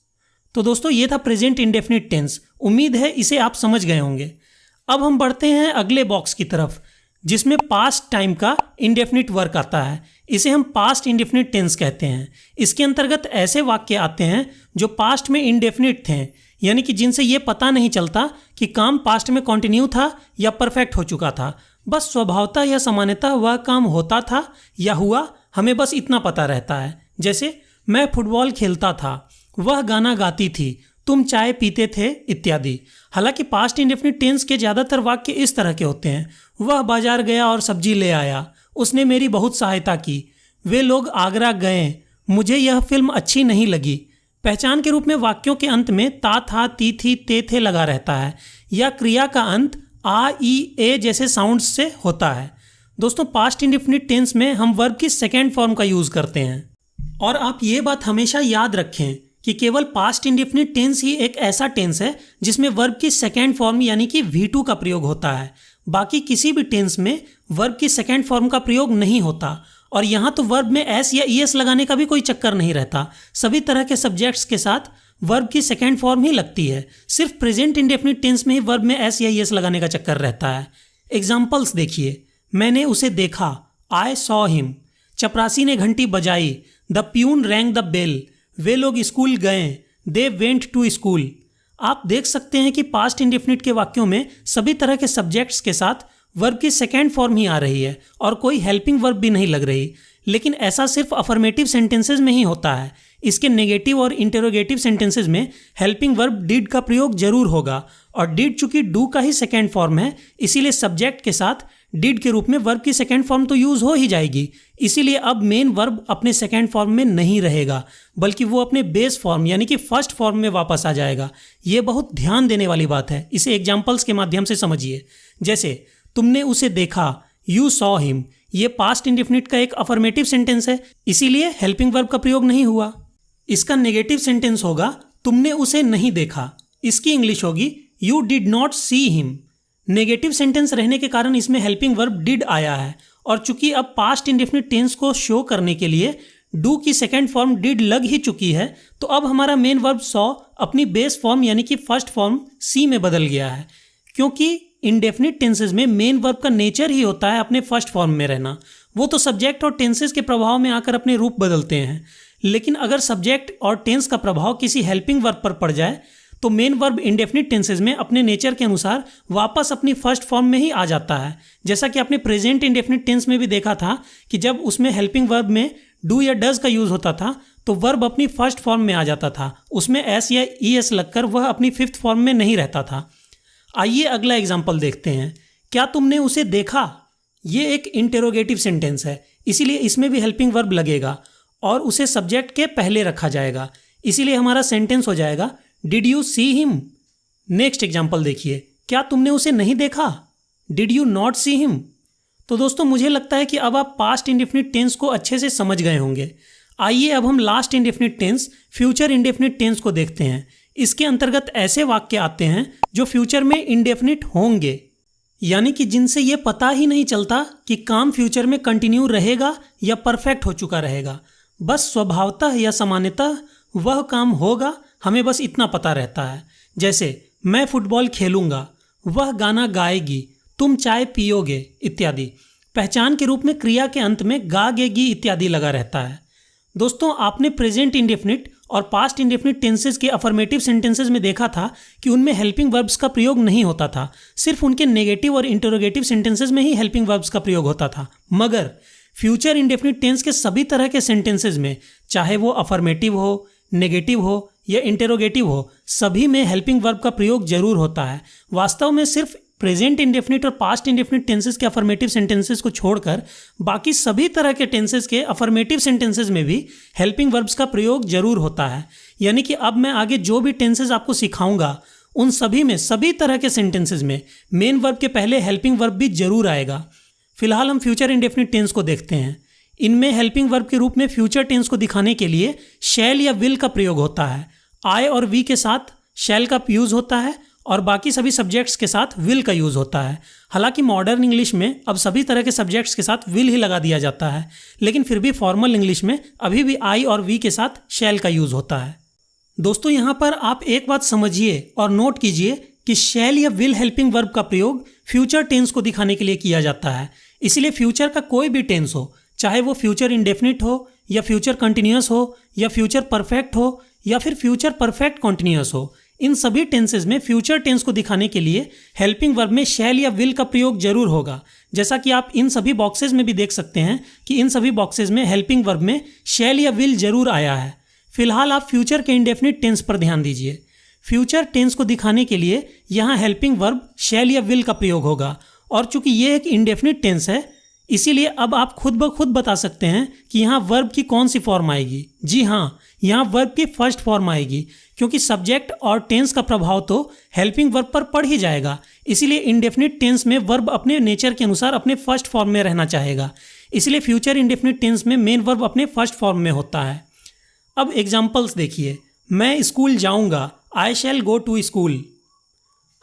तो दोस्तों, ये था प्रेजेंट इंडेफिनिट टेंस। उम्मीद है इसे आप समझ गए होंगे। अब हम बढ़ते हैं अगले बॉक्स की तरफ, जिसमें पास्ट टाइम का इंडेफिनिट वर्क आता है। इसे हम पास्ट इंडेफिनिट टेंस कहते हैं। इसके अंतर्गत ऐसे वाक्य आते हैं जो पास्ट में इंडेफिनिट थे, यानी कि जिनसे ये पता नहीं चलता कि काम पास्ट में कंटिन्यू था या परफेक्ट हो चुका था। बस स्वभावतः या सामान्यतः वह काम होता था या हुआ, हमें बस इतना पता रहता है। जैसे मैं फुटबॉल खेलता था, वह गाना गाती थी, तुम चाय पीते थे, इत्यादि। हालांकि पास्ट इंडेफिनिट टेंस के ज़्यादातर वाक्य इस तरह के होते हैं। वह बाजार गया और सब्जी ले आया, उसने मेरी बहुत सहायता की, वे लोग आगरा गए, मुझे यह फिल्म अच्छी नहीं लगी। पहचान के रूप में वाक्यों के अंत में ता, था, ती, थी, ते, थे लगा रहता है, या क्रिया का अंत आ, ई, ए जैसे साउंड्स से होता है। दोस्तों, पास्ट इंडेफिनिट टेंस में हम वर्ब की सेकेंड फॉर्म का यूज़ करते हैं। और आप ये बात हमेशा याद रखें कि केवल पास्ट इंडेफिनिट टेंस ही एक ऐसा टेंस है जिसमें वर्ब की सेकेंड फॉर्म यानी कि V2 का प्रयोग होता है। बाकी किसी भी टेंस में वर्ब की सेकेंड फॉर्म का प्रयोग नहीं होता। और यहाँ तो वर्ब में एस या ईएस लगाने का भी कोई चक्कर नहीं रहता। सभी तरह के सब्जेक्ट्स के साथ वर्ब की सेकेंड फॉर्म ही लगती है। सिर्फ प्रेजेंट इंडेफिनिट टेंस में ही वर्ब में एस या ईएस लगाने का चक्कर रहता है। एग्जाम्पल्स देखिए। मैंने उसे देखा, आई सॉ हिम। चपरासी ने घंटी बजाई, the peon rang the bell. वे लोग स्कूल गए, दे वेंट टू स्कूल। आप देख सकते हैं कि पास्ट इंडेफिनिट के वाक्यों में सभी तरह के सब्जेक्ट्स के साथ वर्ब की सेकेंड फॉर्म ही आ रही है और कोई हेल्पिंग वर्ब भी नहीं लग रही। लेकिन ऐसा सिर्फ अफर्मेटिव सेंटेंसेज में ही होता है। इसके नेगेटिव और इंटेरोगेटिव सेंटेंसेज में हेल्पिंग वर्ब डिड का प्रयोग जरूर होगा, और डिड चूंकि डू का ही सेकेंड फॉर्म है, इसीलिए सब्जेक्ट के साथ डिड के रूप में वर्ब की सेकेंड फॉर्म तो यूज हो ही जाएगी। इसीलिए अब मेन वर्ब अपने सेकेंड फॉर्म में नहीं रहेगा, बल्कि वो अपने बेस फॉर्म यानी कि फर्स्ट फॉर्म में वापस आ जाएगा। ये बहुत ध्यान देने वाली बात है। इसे एग्जाम्पल्स के माध्यम से समझिए। जैसे तुमने उसे देखा, यू सॉ हिम। ये पास्ट इंडेफिनिट का एक अफर्मेटिव सेंटेंस है, इसीलिए हेल्पिंग वर्ब का प्रयोग नहीं हुआ। इसका नेगेटिव सेंटेंस होगा तुमने उसे नहीं देखा। इसकी इंग्लिश होगी you did not see him. Negative sentence रहने के कारण इसमें हेल्पिंग वर्ब डिड आया है, और चूंकि अब पास्ट इंडेफिनिट टेंस को शो करने के लिए डू की सेकेंड फॉर्म डिड लग ही चुकी है, तो अब हमारा मेन वर्ब सॉ अपनी बेस फॉर्म यानी कि फर्स्ट फॉर्म सी में बदल गया है। क्योंकि इंडेफिनिट टेंसेज में मेन वर्ब का नेचर ही होता है अपने फर्स्ट फॉर्म में रहना। वो तो सब्जेक्ट और टेंसेज के प्रभाव में आकर अपने रूप बदलते हैं। लेकिन अगर सब्जेक्ट और टेंस का प्रभाव किसी हेल्पिंग वर्ब पर पड़ जाए तो मेन वर्ब इंडेफिनिट टेंसेज में अपने नेचर के अनुसार वापस अपनी फर्स्ट फॉर्म में ही आ जाता है। जैसा कि आपने प्रेजेंट इंडेफिनिट टेंस में भी देखा था कि जब उसमें हेल्पिंग वर्ब में डू या डज का यूज होता था तो वर्ब अपनी फर्स्ट फॉर्म में आ जाता था, उसमें एस या ई एस लगकर वह अपनी फिफ्थ फॉर्म में नहीं रहता था। आइए अगला एग्जाम्पल देखते हैं। क्या तुमने उसे देखा? ये एक इंटेरोगेटिव सेंटेंस है, इसीलिए इसमें भी हेल्पिंग वर्ब लगेगा और उसे सब्जेक्ट के पहले रखा जाएगा, इसीलिए हमारा सेंटेंस हो जाएगा did you see him. Next example देखिए, क्या तुमने उसे नहीं देखा? Did you not see him. तो दोस्तों मुझे लगता है कि अब आप पास्ट इंडेफिनिट टेंस को अच्छे से समझ गए होंगे। आइए अब हम last indefinite tense future indefinite tense को देखते हैं। इसके अंतर्गत ऐसे वाक्य आते हैं जो फ्यूचर में इंडेफिनिट होंगे, यानी कि जिनसे ये पता ही नहीं चलता कि काम फ्यूचर में कंटिन्यू रहेगा या परफेक्ट हो चुका रहेगा। बस स्वभावतः या सामान्यतः वह काम होगा, हमें बस इतना पता रहता है। जैसे मैं फुटबॉल खेलूंगा, वह गाना गाएगी, तुम चाय पियोगे इत्यादि। पहचान के रूप में क्रिया के अंत में गागेगी इत्यादि लगा रहता है। दोस्तों आपने प्रेजेंट इंडेफिनिट और पास्ट इंडेफिनिट टेंसेज के अफर्मेटिव सेंटेंसेज में देखा था कि उनमें हेल्पिंग वर्ब्स का प्रयोग नहीं होता था, सिर्फ उनके नेगेटिव और इंटरोगेटिव सेंटेंसेज में ही हेल्पिंग वर्ब्स का प्रयोग होता था। मगर फ्यूचर इंडेफिनिट टेंस के सभी तरह के सेंटेंसेज में, चाहे वो अफर्मेटिव हो, नेगेटिव हो या इंटेरोगेटिव हो, सभी में हेल्पिंग वर्ब का प्रयोग जरूर होता है। वास्तव में सिर्फ प्रेजेंट इंडेफिनिट और पास्ट इंडेफिनिट टेंसेस के अफर्मेटिव सेंटेंसेस को छोड़कर बाकी सभी तरह के टेंसेस के अफर्मेटिव सेंटेंसेस में भी हेल्पिंग वर्ब्स का प्रयोग जरूर होता है। यानी कि अब मैं आगे जो भी टेंसेस आपको सिखाऊंगा उन सभी में, सभी तरह के सेंटेंसेस में मेन वर्ब के पहले हेल्पिंग वर्ब भी जरूर आएगा। फिलहाल हम फ्यूचर इंडेफिनिट टेंस को देखते हैं। इनमें हेल्पिंग वर्ब के रूप में फ्यूचर टेंस को दिखाने के लिए शैल या विल का प्रयोग होता है। आई और वी के साथ शैल का यूज होता है और बाकी सभी सब्जेक्ट्स के साथ विल का यूज होता है। हालांकि मॉडर्न इंग्लिश में अब सभी तरह के सब्जेक्ट्स के साथ विल ही लगा दिया जाता है, लेकिन फिर भी फॉर्मल इंग्लिश में अभी भी आई और वी के साथ शैल का यूज होता है। दोस्तों यहाँ पर आप एक बात समझिए और नोट कीजिए कि शैल या विल हेल्पिंग वर्ब का प्रयोग फ्यूचर टेंस को दिखाने के लिए किया जाता है। इसलिए फ्यूचर का कोई भी टेंस हो, चाहे वो फ्यूचर इंडेफिनिट हो या फ्यूचर कंटिन्यूअस हो या फ्यूचर परफेक्ट हो या फिर फ्यूचर परफेक्ट कंटिन्यूअस हो, इन सभी टेंसेज में फ्यूचर टेंस को दिखाने के लिए हेल्पिंग वर्ब में शैल या विल का प्रयोग जरूर होगा। जैसा कि आप इन सभी बॉक्सेज में भी देख सकते हैं कि इन सभी बॉक्सेज में हेल्पिंग वर्ब में शैल या विल जरूर आया है। फिलहाल आप फ्यूचर के इंडेफिनिट टेंस पर ध्यान दीजिए। फ्यूचर टेंस को दिखाने के लिए यहाँ हेल्पिंग वर्ब शैल या विल का प्रयोग होगा और चूंकि ये एक इंडेफिनिट टेंस है इसीलिए अब आप खुद ब खुद बता सकते हैं कि यहाँ वर्ब की कौन सी फॉर्म आएगी। जी हाँ, यहाँ वर्ब की फर्स्ट फॉर्म आएगी, क्योंकि सब्जेक्ट और टेंस का प्रभाव तो हेल्पिंग वर्ब पर पड़ ही जाएगा। इसीलिए इंडेफिनिट टेंस में वर्ब अपने नेचर के अनुसार अपने फर्स्ट फॉर्म में रहना चाहेगा, इसलिए फ्यूचर इंडेफिनिट टेंस में मेन वर्ब अपने फर्स्ट फॉर्म में होता है। अब एग्जाम्पल्स देखिए। मैं स्कूल जाऊँगा, आई शैल गो टू स्कूल।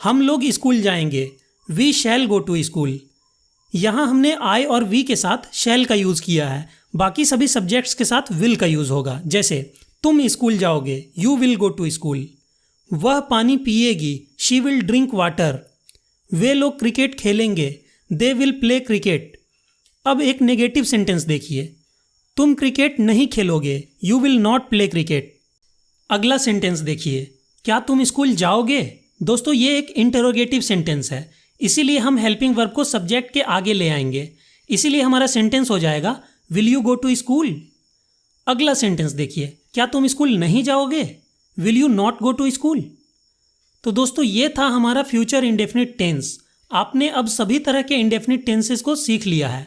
हम लोग स्कूल जाएंगे, we shall go to school. यहाँ हमने आई और वी के साथ शैल का यूज़ किया है, बाकी सभी सब्जेक्ट्स के साथ विल का यूज़ होगा। जैसे तुम स्कूल जाओगे, you will go to school. वह पानी पिएगी, शी विल ड्रिंक वाटर। वे लोग क्रिकेट खेलेंगे, दे विल प्ले क्रिकेट। अब एक नेगेटिव सेंटेंस देखिए। तुम क्रिकेट नहीं खेलोगे, you will not play cricket. अगला सेंटेंस देखिए। क्या तुम स्कूल जाओगे? दोस्तों ये एक इंटरोगेटिव सेंटेंस है, इसीलिए हम हेल्पिंग वर्ब को सब्जेक्ट के आगे ले आएंगे। इसीलिए हमारा सेंटेंस हो जाएगा will you go to school. अगला सेंटेंस देखिए। क्या तुम स्कूल नहीं जाओगे? Will you not go to school. तो दोस्तों ये था हमारा फ्यूचर इंडेफिनिट टेंस। आपने अब सभी तरह के इंडेफिनिट टेंसेस को सीख लिया है।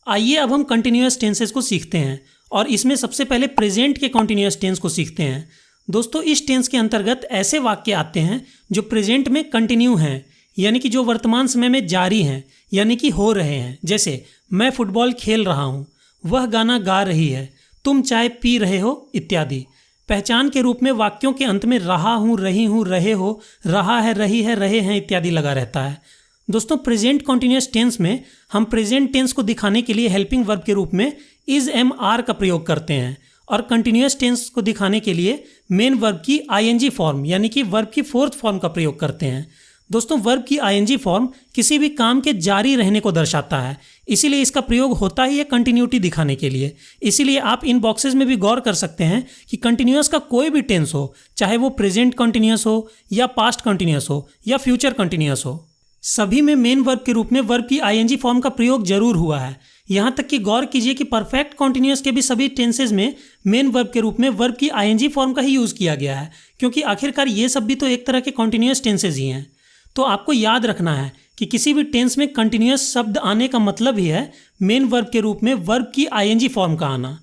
आइए अब हम कंटिन्यूअस टेंसेस को सीखते हैं और इसमें सबसे पहले प्रेजेंट के कंटिन्यूअस टेंस को सीखते हैं। दोस्तों इस टेंस के अंतर्गत ऐसे वाक्य आते हैं जो प्रेजेंट में कंटिन्यू हैं, यानी कि जो वर्तमान समय में जारी हैं, यानी कि हो रहे हैं। जैसे मैं फुटबॉल खेल रहा हूँ, वह गाना गा रही है, तुम चाय पी रहे हो इत्यादि। पहचान के रूप में वाक्यों के अंत में रहा हूँ, रही हूँ, रहे हो, रहा है, रही है, रहे हैं इत्यादि लगा रहता है। दोस्तों प्रेजेंट कॉन्टिन्यूअस टेंस में हम प्रेजेंट टेंस को दिखाने के लिए हेल्पिंग वर्ब के रूप में इज एम आर का प्रयोग करते हैं और कंटिन्यूअस टेंस को दिखाने के लिए मेन वर्ब की आईएनजी फॉर्म यानी कि वर्ब की फोर्थ फॉर्म का प्रयोग करते हैं। दोस्तों वर्ब की आईएनजी फॉर्म किसी भी काम के जारी रहने को दर्शाता है, इसीलिए इसका प्रयोग होता ही है कंटिन्यूटी दिखाने के लिए। इसीलिए आप इन बॉक्सेस में भी गौर कर सकते हैं कि कंटिन्यूअस का कोई भी टेंस हो, चाहे वो प्रेजेंट कंटिन्यूअस हो या पास्ट कंटिन्यूअस हो या फ्यूचर कंटिन्यूअस हो, सभी में मेन वर्ब के रूप में वर्ब की आईएनजी फॉर्म का प्रयोग जरूर हुआ है। यहाँ तक कि गौर कीजिए कि परफेक्ट कॉन्टिन्यूअस के भी सभी टेंसेज में मेन वर्ब के रूप में वर्ब की आईएनजी फॉर्म का ही यूज़ किया गया है, क्योंकि आखिरकार ये सब भी तो एक तरह के कॉन्टिन्यूअस टेंसेज ही हैं। तो आपको याद रखना है कि किसी भी टेंस में कंटिन्यूअस शब्द आने का मतलब ही है मेन वर्ब के रूप में वर्ब की आईएनजी फॉर्म का आना।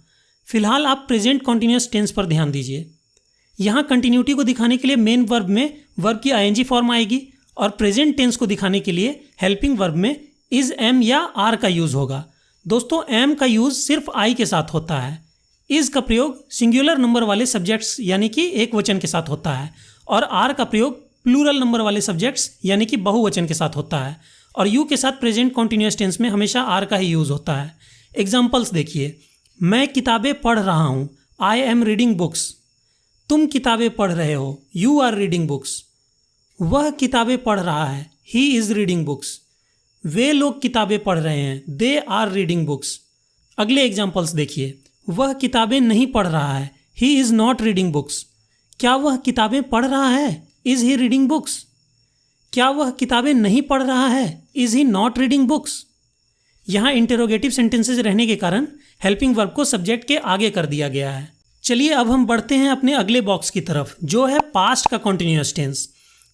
फिलहाल आप प्रेजेंट कॉन्टिन्यूअस टेंस पर ध्यान दीजिए। यहाँ कंटिन्यूटी को दिखाने के लिए मेन वर्ब में वर्ब की आईएनजी फॉर्म आएगी और प्रेजेंट टेंस को दिखाने के लिए हेल्पिंग वर्ब में इज, एम या आर का यूज़ होगा। दोस्तों एम का यूज़ सिर्फ आई के साथ होता है, इज का प्रयोग सिंगुलर नंबर वाले सब्जेक्ट्स यानी कि एक वचन के साथ होता है, और आर का प्रयोग प्लूरल नंबर वाले सब्जेक्ट्स यानी कि बहुवचन के साथ होता है, और यू के साथ प्रेजेंट कॉन्टिन्यूअस टेंस में हमेशा आर का ही यूज़ होता है। एग्जाम्पल्स देखिए, मैं किताबें पढ़ रहा हूँ, आई एम रीडिंग बुक्स। तुम किताबें पढ़ रहे हो, यू आर रीडिंग बुक्स। वह किताबें पढ़ रहा है, ही इज़ रीडिंग बुक्स। वे लोग किताबें पढ़ रहे हैं, दे आर रीडिंग बुक्स। अगले एग्जाम्पल्स देखिए, वह किताबें नहीं पढ़ रहा है, he is not reading books. क्या वह किताबें पढ़ रहा है, इज़ ही रीडिंग बुक्स। क्या वह किताबें नहीं पढ़ रहा है, is he not reading books. यहाँ इंटेरोगेटिव सेंटेंसेज रहने के कारण हेल्पिंग वर्ब को सब्जेक्ट के आगे कर दिया गया है। चलिए अब हम बढ़ते हैं अपने अगले बॉक्स की तरफ, जो है पास्ट का कॉन्टिन्यूअस टेंस।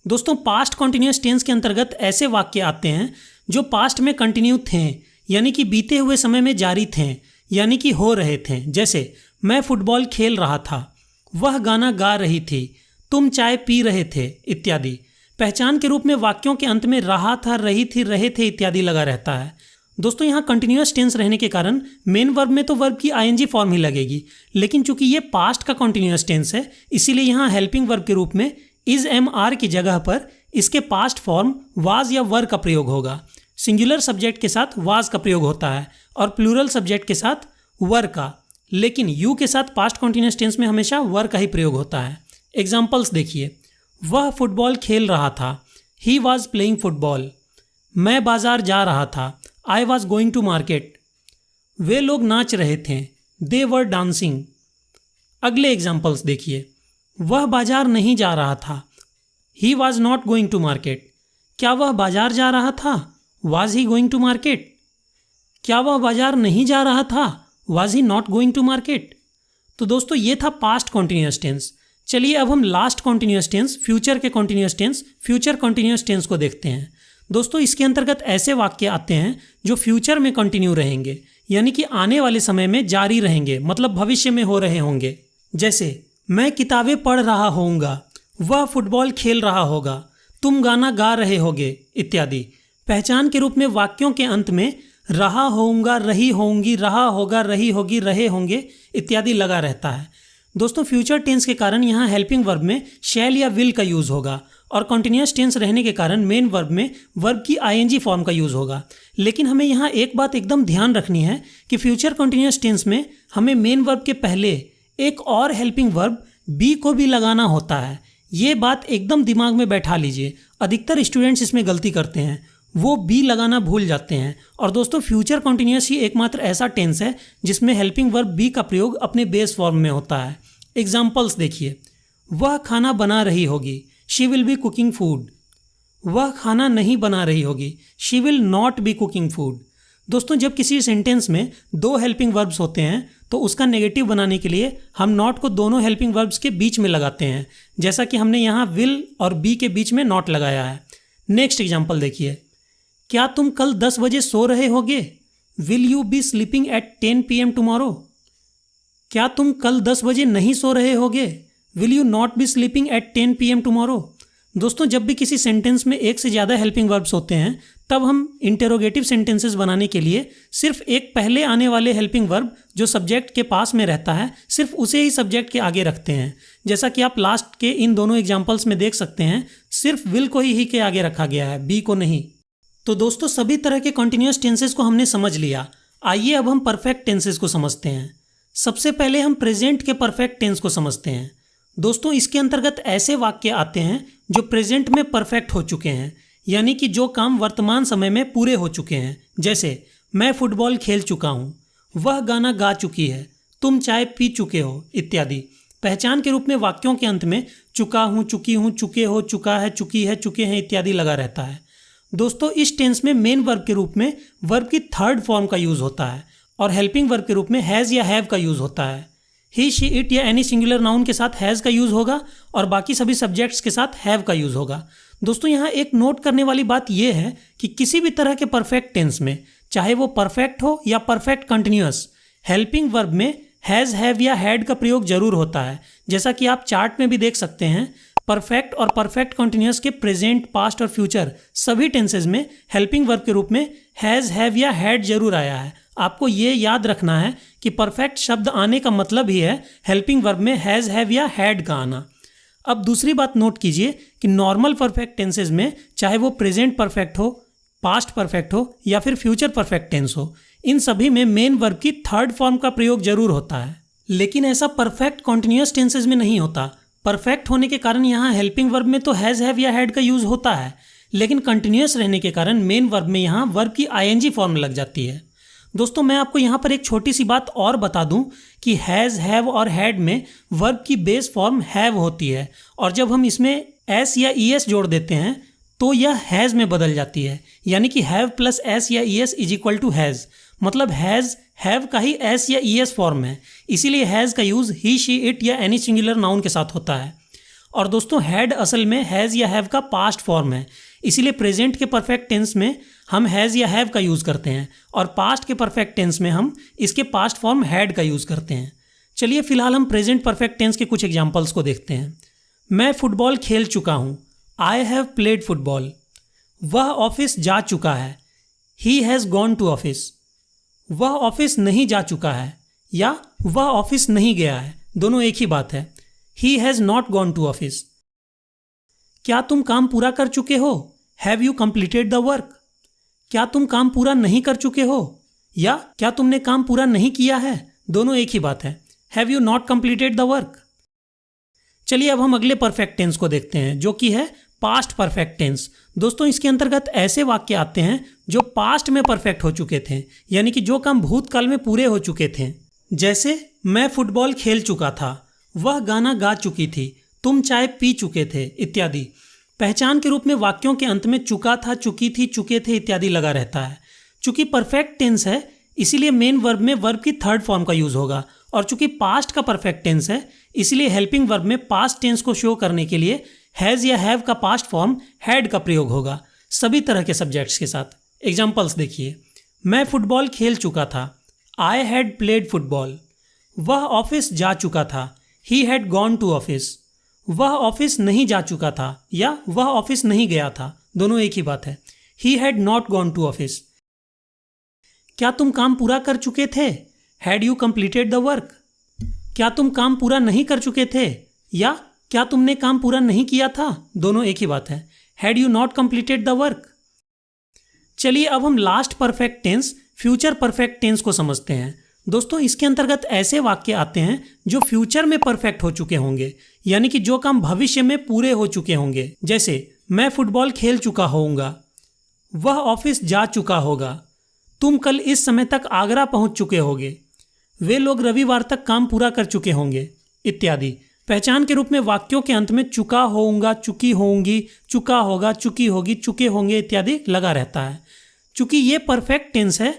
दोस्तों पास्ट कॉन्टिन्यूअस टेंस के अंतर्गत ऐसे वाक्य आते हैं जो पास्ट में कंटिन्यू थे, यानी कि बीते हुए समय में जारी थे, यानी कि हो रहे थे। जैसे मैं फुटबॉल खेल रहा था, वह गाना गा रही थी, तुम चाय पी रहे थे इत्यादि। पहचान के रूप में वाक्यों के अंत में रहा था, रही थी, रहे थे इत्यादि लगा रहता है। दोस्तों यहाँ कंटिन्यूअस टेंस रहने के कारण मेन वर्ब में तो वर्ब की आईएनजी फॉर्म ही लगेगी, लेकिन चूंकि ये पास्ट का कंटिन्यूअस टेंस है, इसीलिए यहाँ हेल्पिंग वर्ब के रूप में इज, एम, आर की जगह पर इसके पास्ट फॉर्म वाज या वर का प्रयोग होगा। सिंगुलर सब्जेक्ट के साथ वाज का प्रयोग होता है और प्लूरल सब्जेक्ट के साथ वर का, लेकिन यू के साथ पास्ट कॉन्टिन्यूअस टेंस में हमेशा वर का ही प्रयोग होता है। एग्जाम्पल्स देखिए, वह फुटबॉल खेल रहा था, ही वॉज प्लेइंग फुटबॉल। मैं बाजार जा रहा था, I was going to market. वे लोग नाच रहे थे, दे वर डांसिंग। अगले एग्जाम्पल्स देखिए, वह बाजार नहीं जा रहा था, he was not going to market. क्या वह बाजार जा रहा था, was he going to market. क्या वह बाजार नहीं जा रहा था, was he not going to market. तो दोस्तों ये था पास्ट कॉन्टिन्यूअस टेंस। चलिए अब हम लास्ट कॉन्टिन्यूअस टेंस, फ्यूचर के continuous tense, future continuous tense को देखते हैं। दोस्तों इसके अंतर्गत ऐसे वाक्य आते हैं जो फ्यूचर में कंटिन्यू रहेंगे, यानी कि आने वाले समय में जारी रहेंगे, मतलब भविष्य में हो रहे होंगे। जैसे मैं किताबें पढ़ रहा होऊंगा, वह फुटबॉल खेल रहा होगा, तुम गाना गा रहे होगे इत्यादि। पहचान के रूप में वाक्यों के अंत में रहा होऊंगा, रही होंगी, रहा होगा, रही होगी, रहे होंगे इत्यादि लगा रहता है। दोस्तों फ्यूचर टेंस के कारण यहाँ हेल्पिंग वर्ब में शैल या विल का यूज़ होगा, और कॉन्टिन्यूअस टेंस रहने के कारण मेन वर्ब में वर्ब की आईएनजी फॉर्म का यूज़ होगा। लेकिन हमें यहाँ एक बात एकदम ध्यान रखनी है कि फ्यूचर कॉन्टिन्यूअस टेंस में हमें मेन वर्ब के पहले एक और हेल्पिंग वर्ब बी को भी लगाना होता है। ये बात एकदम दिमाग में बैठा लीजिए। अधिकतर स्टूडेंट्स इसमें गलती करते हैं, वो बी लगाना भूल जाते हैं। और दोस्तों फ्यूचर कॉन्टिन्यूअस ही एकमात्र ऐसा टेंस है जिसमें हेल्पिंग वर्ब बी का प्रयोग अपने बेस फॉर्म में होता है। एग्जाम्पल्स देखिए, वह खाना बना रही होगी, she will be cooking food. वह खाना नहीं बना रही होगी, she will not be cooking food. दोस्तों जब किसी सेंटेंस में दो हेल्पिंग वर्ब्स होते हैं तो उसका नेगेटिव बनाने के लिए हम नॉट को दोनों हेल्पिंग वर्ब्स के बीच में लगाते हैं, जैसा कि हमने यहाँ विल और बी के बीच में नॉट लगाया है। नेक्स्ट एग्जाम्पल देखिए, क्या तुम कल 10 बजे सो रहे होगे, will you B sleeping at 10 PM tomorrow. क्या तुम कल 10 बजे नहीं सो रहे होगे, will you not be sleeping at 10 PM tomorrow. दोस्तों जब भी किसी सेंटेंस में एक से ज़्यादा हेल्पिंग वर्ब्स होते हैं तब हम इंटेरोगेटिव सेंटेंसेस बनाने के लिए सिर्फ एक पहले आने वाले हेल्पिंग वर्ब जो सब्जेक्ट के पास में रहता है सिर्फ उसे ही सब्जेक्ट के आगे रखते हैं। जैसा कि आप लास्ट के इन दोनों एग्जाम्पल्स में देख सकते हैं, सिर्फ विल को ही के आगे रखा गया है, बी को नहीं। तो दोस्तों सभी तरह के कॉन्टिन्यूअस टेंसेस को हमने समझ लिया। आइए अब हम परफेक्ट टेंसेस को समझते हैं। सबसे पहले हम प्रेजेंट के परफेक्ट टेंस को समझते हैं। दोस्तों इसके अंतर्गत ऐसे वाक्य आते हैं जो प्रेजेंट में परफेक्ट हो चुके हैं, यानी कि जो काम वर्तमान समय में पूरे हो चुके हैं। जैसे मैं फुटबॉल खेल चुका हूँ, वह गाना गा चुकी है, तुम चाय पी चुके हो इत्यादि। पहचान के रूप में वाक्यों के अंत में चुका हूँ, चुकी हूँ, चुके हो, चुका है, चुकी है, चुके हैं इत्यादि लगा रहता है। दोस्तों इस टेंस में मेन वर्ब के रूप में वर्ब की थर्ड फॉर्म का यूज होता है और हेल्पिंग वर्ब के रूप में हैज़ या हैव का यूज होता है। ही, शी, इट या एनी सिंगुलर नाउन के साथ हैज़ का यूज होगा और बाकी सभी सब्जेक्ट्स के साथ हैव का यूज होगा। दोस्तों यहाँ एक नोट करने वाली बात यह है कि किसी भी तरह के परफेक्ट टेंस में, चाहे वो परफेक्ट हो या परफेक्ट कंटिन्यूअस, हेल्पिंग वर्ब में हैज़, हैव या हैड का प्रयोग जरूर होता है। जैसा कि आप चार्ट में भी देख सकते हैं, परफेक्ट और परफेक्ट कंटिन्यूअस के प्रेजेंट, पास्ट और फ्यूचर सभी टेंसेज में हेल्पिंग वर्ब के रूप में हैज़, हैव या हैड जरूर आया है। आपको ये याद रखना है कि परफेक्ट शब्द आने का मतलब ही है हेल्पिंग वर्ब में हैज़, हैव या हैड का आना। अब दूसरी बात नोट कीजिए कि नॉर्मल परफेक्ट टेंसेज में, चाहे वो प्रेजेंट परफेक्ट हो, पास्ट परफेक्ट हो या फिर फ्यूचर परफेक्ट टेंस हो, इन सभी में मेन वर्ब की थर्ड फॉर्म का प्रयोग जरूर होता है। लेकिन ऐसा परफेक्ट कॉन्टिन्यूअस टेंसेज में नहीं होता। परफेक्ट होने के कारण यहाँ हेल्पिंग वर्ब में तो हैज़, हैव या हैड का यूज होता है, लेकिन कंटिन्यूअस रहने के कारण मेन वर्ब में यहाँ वर्ब की आईएनजी फॉर्म लग जाती है। दोस्तों मैं आपको यहाँ पर एक छोटी सी बात और बता दूं कि हैज़, हैव और हैड में वर्ब की बेस फॉर्म हैव होती है और जब हम इसमें एस या ईएस जोड़ देते हैं तो यह हैज़ में बदल जाती है, यानी कि हैव प्लस एस या es is equal to has. मतलब हैज़, हैव का ही एस या ईएस फॉर्म है, इसीलिए हैज़ का यूज़ ही, शी, इट या एनी सिंगुलर नाउन के साथ होता है। और दोस्तों हैड असल में हैज़ या हैव का पास्ट फॉर्म है, इसीलिए प्रेजेंट के परफेक्ट टेंस में हम हैज़ या हैव का यूज़ करते हैं और पास्ट के परफेक्ट टेंस में हम इसके पास्ट फॉर्म हैड का यूज़ करते हैं। चलिए फिलहाल हम प्रेजेंट परफेक्ट टेंस के कुछ एग्जांपल्स को देखते हैं। मैं फुटबॉल खेल चुका हूँ, आई हैव प्लेड फुटबॉल। वह ऑफिस जा चुका है, he has gone to office. वह ऑफिस नहीं जा चुका है या वह ऑफिस नहीं गया है, दोनों एक ही बात है। He has not gone to office. क्या तुम काम पूरा कर चुके हो, have you completed the work. क्या तुम काम पूरा नहीं कर चुके हो या क्या तुमने काम पूरा नहीं किया है, दोनों एक ही बात है। Have you not completed the work. चलिए अब हम अगले परफेक्ट टेंस को देखते हैं जो कि है पास्ट परफेक्ट टेंस। दोस्तों इसके अंतर्गत ऐसे वाक्य आते हैं जो पास्ट में परफेक्ट हो चुके थे, यानी कि जो काम भूतकाल में पूरे हो चुके थे। जैसे मैं फुटबॉल खेल चुका था, वह गाना गा चुकी थी, तुम चाय पी चुके थे इत्यादि। पहचान के रूप में वाक्यों के अंत में चुका था, चुकी थी, चुके थे इत्यादि लगा रहता है। चूंकि परफेक्ट टेंस है इसीलिए मेन वर्ब में वर्ब की थर्ड फॉर्म का यूज होगा और चूंकि पास्ट का परफेक्ट टेंस है इसलिए हेल्पिंग वर्ब में पास्ट टेंस को शो करने के लिए हैज़ या हैव का पास्ट फॉर्म हैड का प्रयोग होगा सभी तरह के सब्जेक्ट्स के साथ। एग्जाम्पल्स देखिए। मैं फुटबॉल खेल चुका था, आई हैड प्लेड फुटबॉल। वह ऑफिस जा चुका था, he had gone to office. वह ऑफिस नहीं जा चुका था या वह ऑफिस नहीं गया था, दोनों एक ही बात है। He had not gone to office. क्या तुम काम पूरा कर चुके थे, had you completed the work. क्या तुम काम पूरा नहीं कर चुके थे या क्या तुमने काम पूरा नहीं किया था, दोनों एक ही बात है। Had you not completed the work. चलिए अब हम last perfect tense future perfect tense को समझते हैं। दोस्तों इसके अंतर्गत ऐसे वाक्य आते हैं जो फ्यूचर में परफेक्ट हो चुके होंगे, यानी कि जो काम भविष्य में पूरे हो चुके होंगे। जैसे मैं फुटबॉल खेल चुका होऊंगा, वह ऑफिस जा चुका होगा, तुम कल इस समय तक आगरा पहुंच चुके होगे, वे लोग रविवार तक काम पूरा कर चुके होंगे इत्यादि। पहचान के रूप में वाक्यों के अंत में चुका होऊंगा, चुकी होंगी, चुका होगा, चुकी होगी, चुके होंगे इत्यादि लगा रहता है। चूंकि ये परफेक्ट टेंस है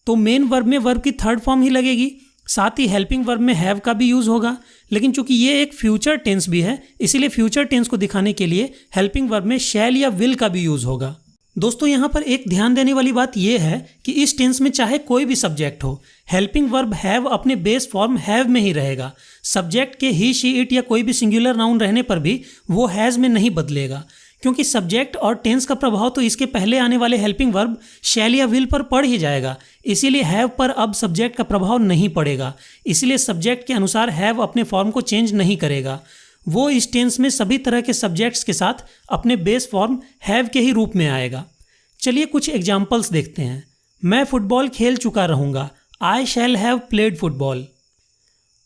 तो मेन वर्ब में वर्ब की थर्ड फॉर्म ही लगेगी, साथ ही हेल्पिंग वर्ब में हैव का भी यूज होगा। लेकिन चूंकि ये एक फ्यूचर टेंस भी है इसीलिए फ्यूचर टेंस को दिखाने के लिए हेल्पिंग वर्ब में शैल या विल का भी यूज होगा। दोस्तों यहाँ पर एक ध्यान देने वाली बात यह है कि इस टेंस में चाहे कोई भी सब्जेक्ट हो, हेल्पिंग वर्ब हैव अपने बेस फॉर्म हैव में ही रहेगा। सब्जेक्ट के ही, शी, इट या कोई भी सिंगुलर नाउन रहने पर भी वो हैज़ में नहीं बदलेगा, क्योंकि सब्जेक्ट और टेंस का प्रभाव तो इसके पहले आने वाले हेल्पिंग वर्ब शैल या विल पर पड़ ही जाएगा। इसीलिए हैव पर अब सब्जेक्ट का प्रभाव नहीं पड़ेगा, इसलिए सब्जेक्ट के अनुसार हैव अपने फॉर्म को चेंज नहीं करेगा। वो इस टेंस में सभी तरह के सब्जेक्ट्स के साथ अपने बेस फॉर्म हैव के ही रूप में आएगा। चलिए कुछ एग्जाम्पल्स देखते हैं। मैं फुटबॉल खेल चुका रहूँगा, I shall have played football.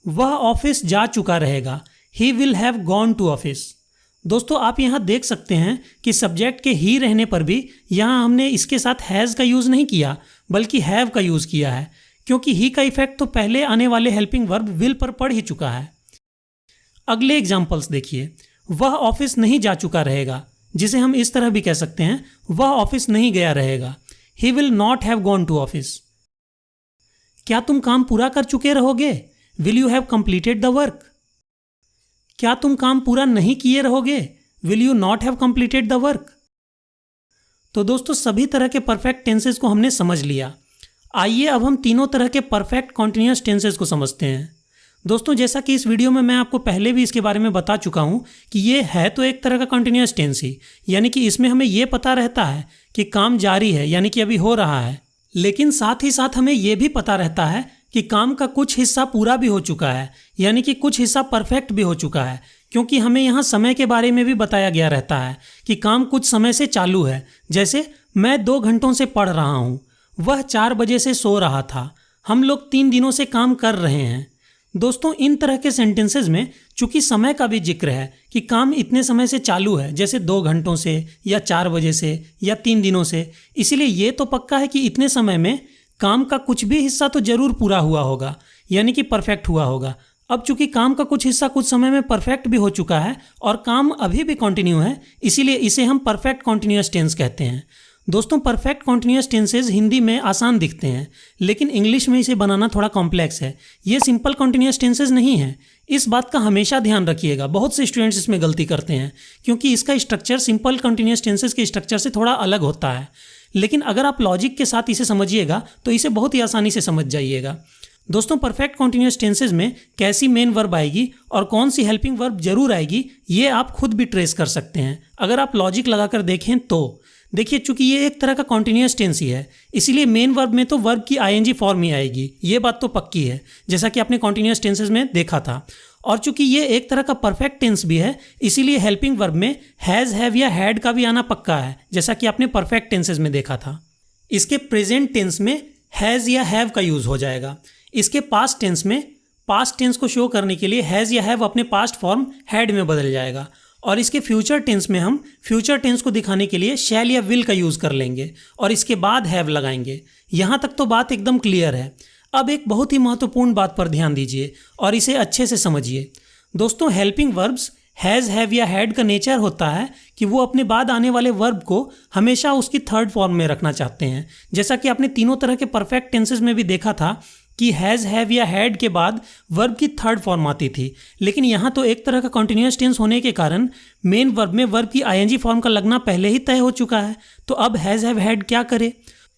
वह ऑफिस जा चुका रहेगा, he will have gone to office. दोस्तों आप यहाँ देख सकते हैं कि सब्जेक्ट के ही रहने पर भी यहाँ हमने इसके साथ हैज़ का यूज़ नहीं किया बल्कि हैव का यूज़ किया है, क्योंकि ही का इफेक्ट तो पहले आने वाले हेल्पिंग वर्ब विल पर पड़ ही चुका है। अगले एग्जाम्पल्स देखिए। वह ऑफिस नहीं जा चुका रहेगा, जिसे हम इस तरह भी कह सकते हैं वह ऑफिस नहीं गया रहेगा। He will not have gone to office. क्या तुम काम पूरा कर चुके रहोगे? Will you have completed the work. क्या तुम काम पूरा नहीं किए रहोगे? Will you not have completed the work. तो दोस्तों सभी तरह के परफेक्ट टेंसेस को हमने समझ लिया। आइए अब हम तीनों तरह के परफेक्ट कॉन्टिन्यूअस टेंसेस को समझते हैं। दोस्तों जैसा कि इस वीडियो में मैं आपको पहले भी इसके बारे में बता चुका हूं कि ये है तो एक तरह का कॉन्टिन्यूअस टेंस ही, यानी कि इसमें हमें ये पता रहता है कि काम जारी है, यानी कि अभी हो रहा है, लेकिन साथ ही साथ हमें ये भी पता रहता है कि काम का कुछ हिस्सा पूरा भी हो चुका है, यानी कि कुछ हिस्सा परफेक्ट भी हो चुका है, क्योंकि हमें यहाँ समय के बारे में भी बताया गया रहता है कि काम कुछ समय से चालू है। जैसे मैं 2 घंटों से पढ़ रहा हूँ, वह 4 बजे से सो रहा था, हम लोग 3 दिनों से काम कर रहे हैं। दोस्तों इन तरह के सेंटेंसेस में चूंकि समय का भी जिक्र है कि काम इतने समय से चालू है, जैसे 2 घंटों से या 4 बजे से या 3 दिनों से, इसीलिए ये तो पक्का है कि इतने समय में काम का कुछ भी हिस्सा तो जरूर पूरा हुआ होगा, यानी कि परफेक्ट हुआ होगा। अब चूंकि काम का कुछ हिस्सा कुछ समय में परफेक्ट भी हो चुका है और काम अभी भी कंटिन्यू है, इसीलिए इसे हम परफेक्ट कॉन्टिन्यूअस टेंस कहते हैं। दोस्तों परफेक्ट कॉन्टिन्यूअस टेंसेज हिंदी में आसान दिखते हैं, लेकिन इंग्लिश में इसे बनाना थोड़ा कॉम्प्लेक्स है। ये सिंपल कॉन्टिन्यूअस टेंसेज नहीं है, इस बात का हमेशा ध्यान रखिएगा। बहुत से स्टूडेंट्स इसमें गलती करते हैं क्योंकि इसका स्ट्रक्चर सिंपल कॉन्टिन्यूअस टेंसेज के स्ट्रक्चर से थोड़ा अलग होता है, लेकिन अगर आप लॉजिक के साथ इसे समझिएगा तो इसे बहुत ही आसानी से समझ जाइएगा। दोस्तों परफेक्ट कॉन्टिन्यूअस टेंसेज में कैसी मेन वर्ब आएगी और कौन सी हेल्पिंग वर्ब जरूर आएगी, ये आप खुद भी ट्रेस कर सकते हैं अगर आप लॉजिक लगाकर देखें तो। देखिए चूंकि ये एक तरह का कॉन्टिन्यूअस टेंस ही है, इसीलिए मेन वर्ब में तो वर्ब की आईएनजी फॉर्म ही आएगी, ये बात तो पक्की है, जैसा कि आपने कॉन्टिन्यूअस टेंसेज में देखा था। और चूंकि ये एक तरह का परफेक्ट टेंस भी है, इसीलिए हेल्पिंग वर्ब में हैज़, हैव या हैड का भी आना पक्का है, जैसा कि आपने परफेक्ट टेंसेज में देखा था। इसके प्रेजेंट टेंस में हैज़ या हैव का यूज़ हो जाएगा। इसके पास्ट टेंस में पास्ट टेंस को शो करने के लिए हैज़ या हैव अपने पास्ट फॉर्म हैड में बदल जाएगा। और इसके फ्यूचर टेंस में हम फ्यूचर टेंस को दिखाने के लिए शैल या विल का यूज़ कर लेंगे और इसके बाद हैव लगाएंगे। यहाँ तक तो बात एकदम क्लियर है। अब एक बहुत ही महत्वपूर्ण बात पर ध्यान दीजिए और इसे अच्छे से समझिए। दोस्तों हेल्पिंग वर्ब्स हैज़, हैव या हैड का नेचर होता है कि वो अपने बाद आने वाले वर्ब को हमेशा उसकी थर्ड फॉर्म में रखना चाहते हैं, जैसा कि आपने तीनों तरह के परफेक्ट टेंसेज में भी देखा था कि हैज़, हैव या हैड के बाद वर्ब की थर्ड फॉर्म आती थी। लेकिन यहाँ तो एक तरह का कॉन्टिन्यूअस टेंस होने के कारण मेन वर्ब में वर्ब की आईएनजी फॉर्म का लगना पहले ही तय हो चुका है, तो अब हैज़, हैव, हैड क्या करे?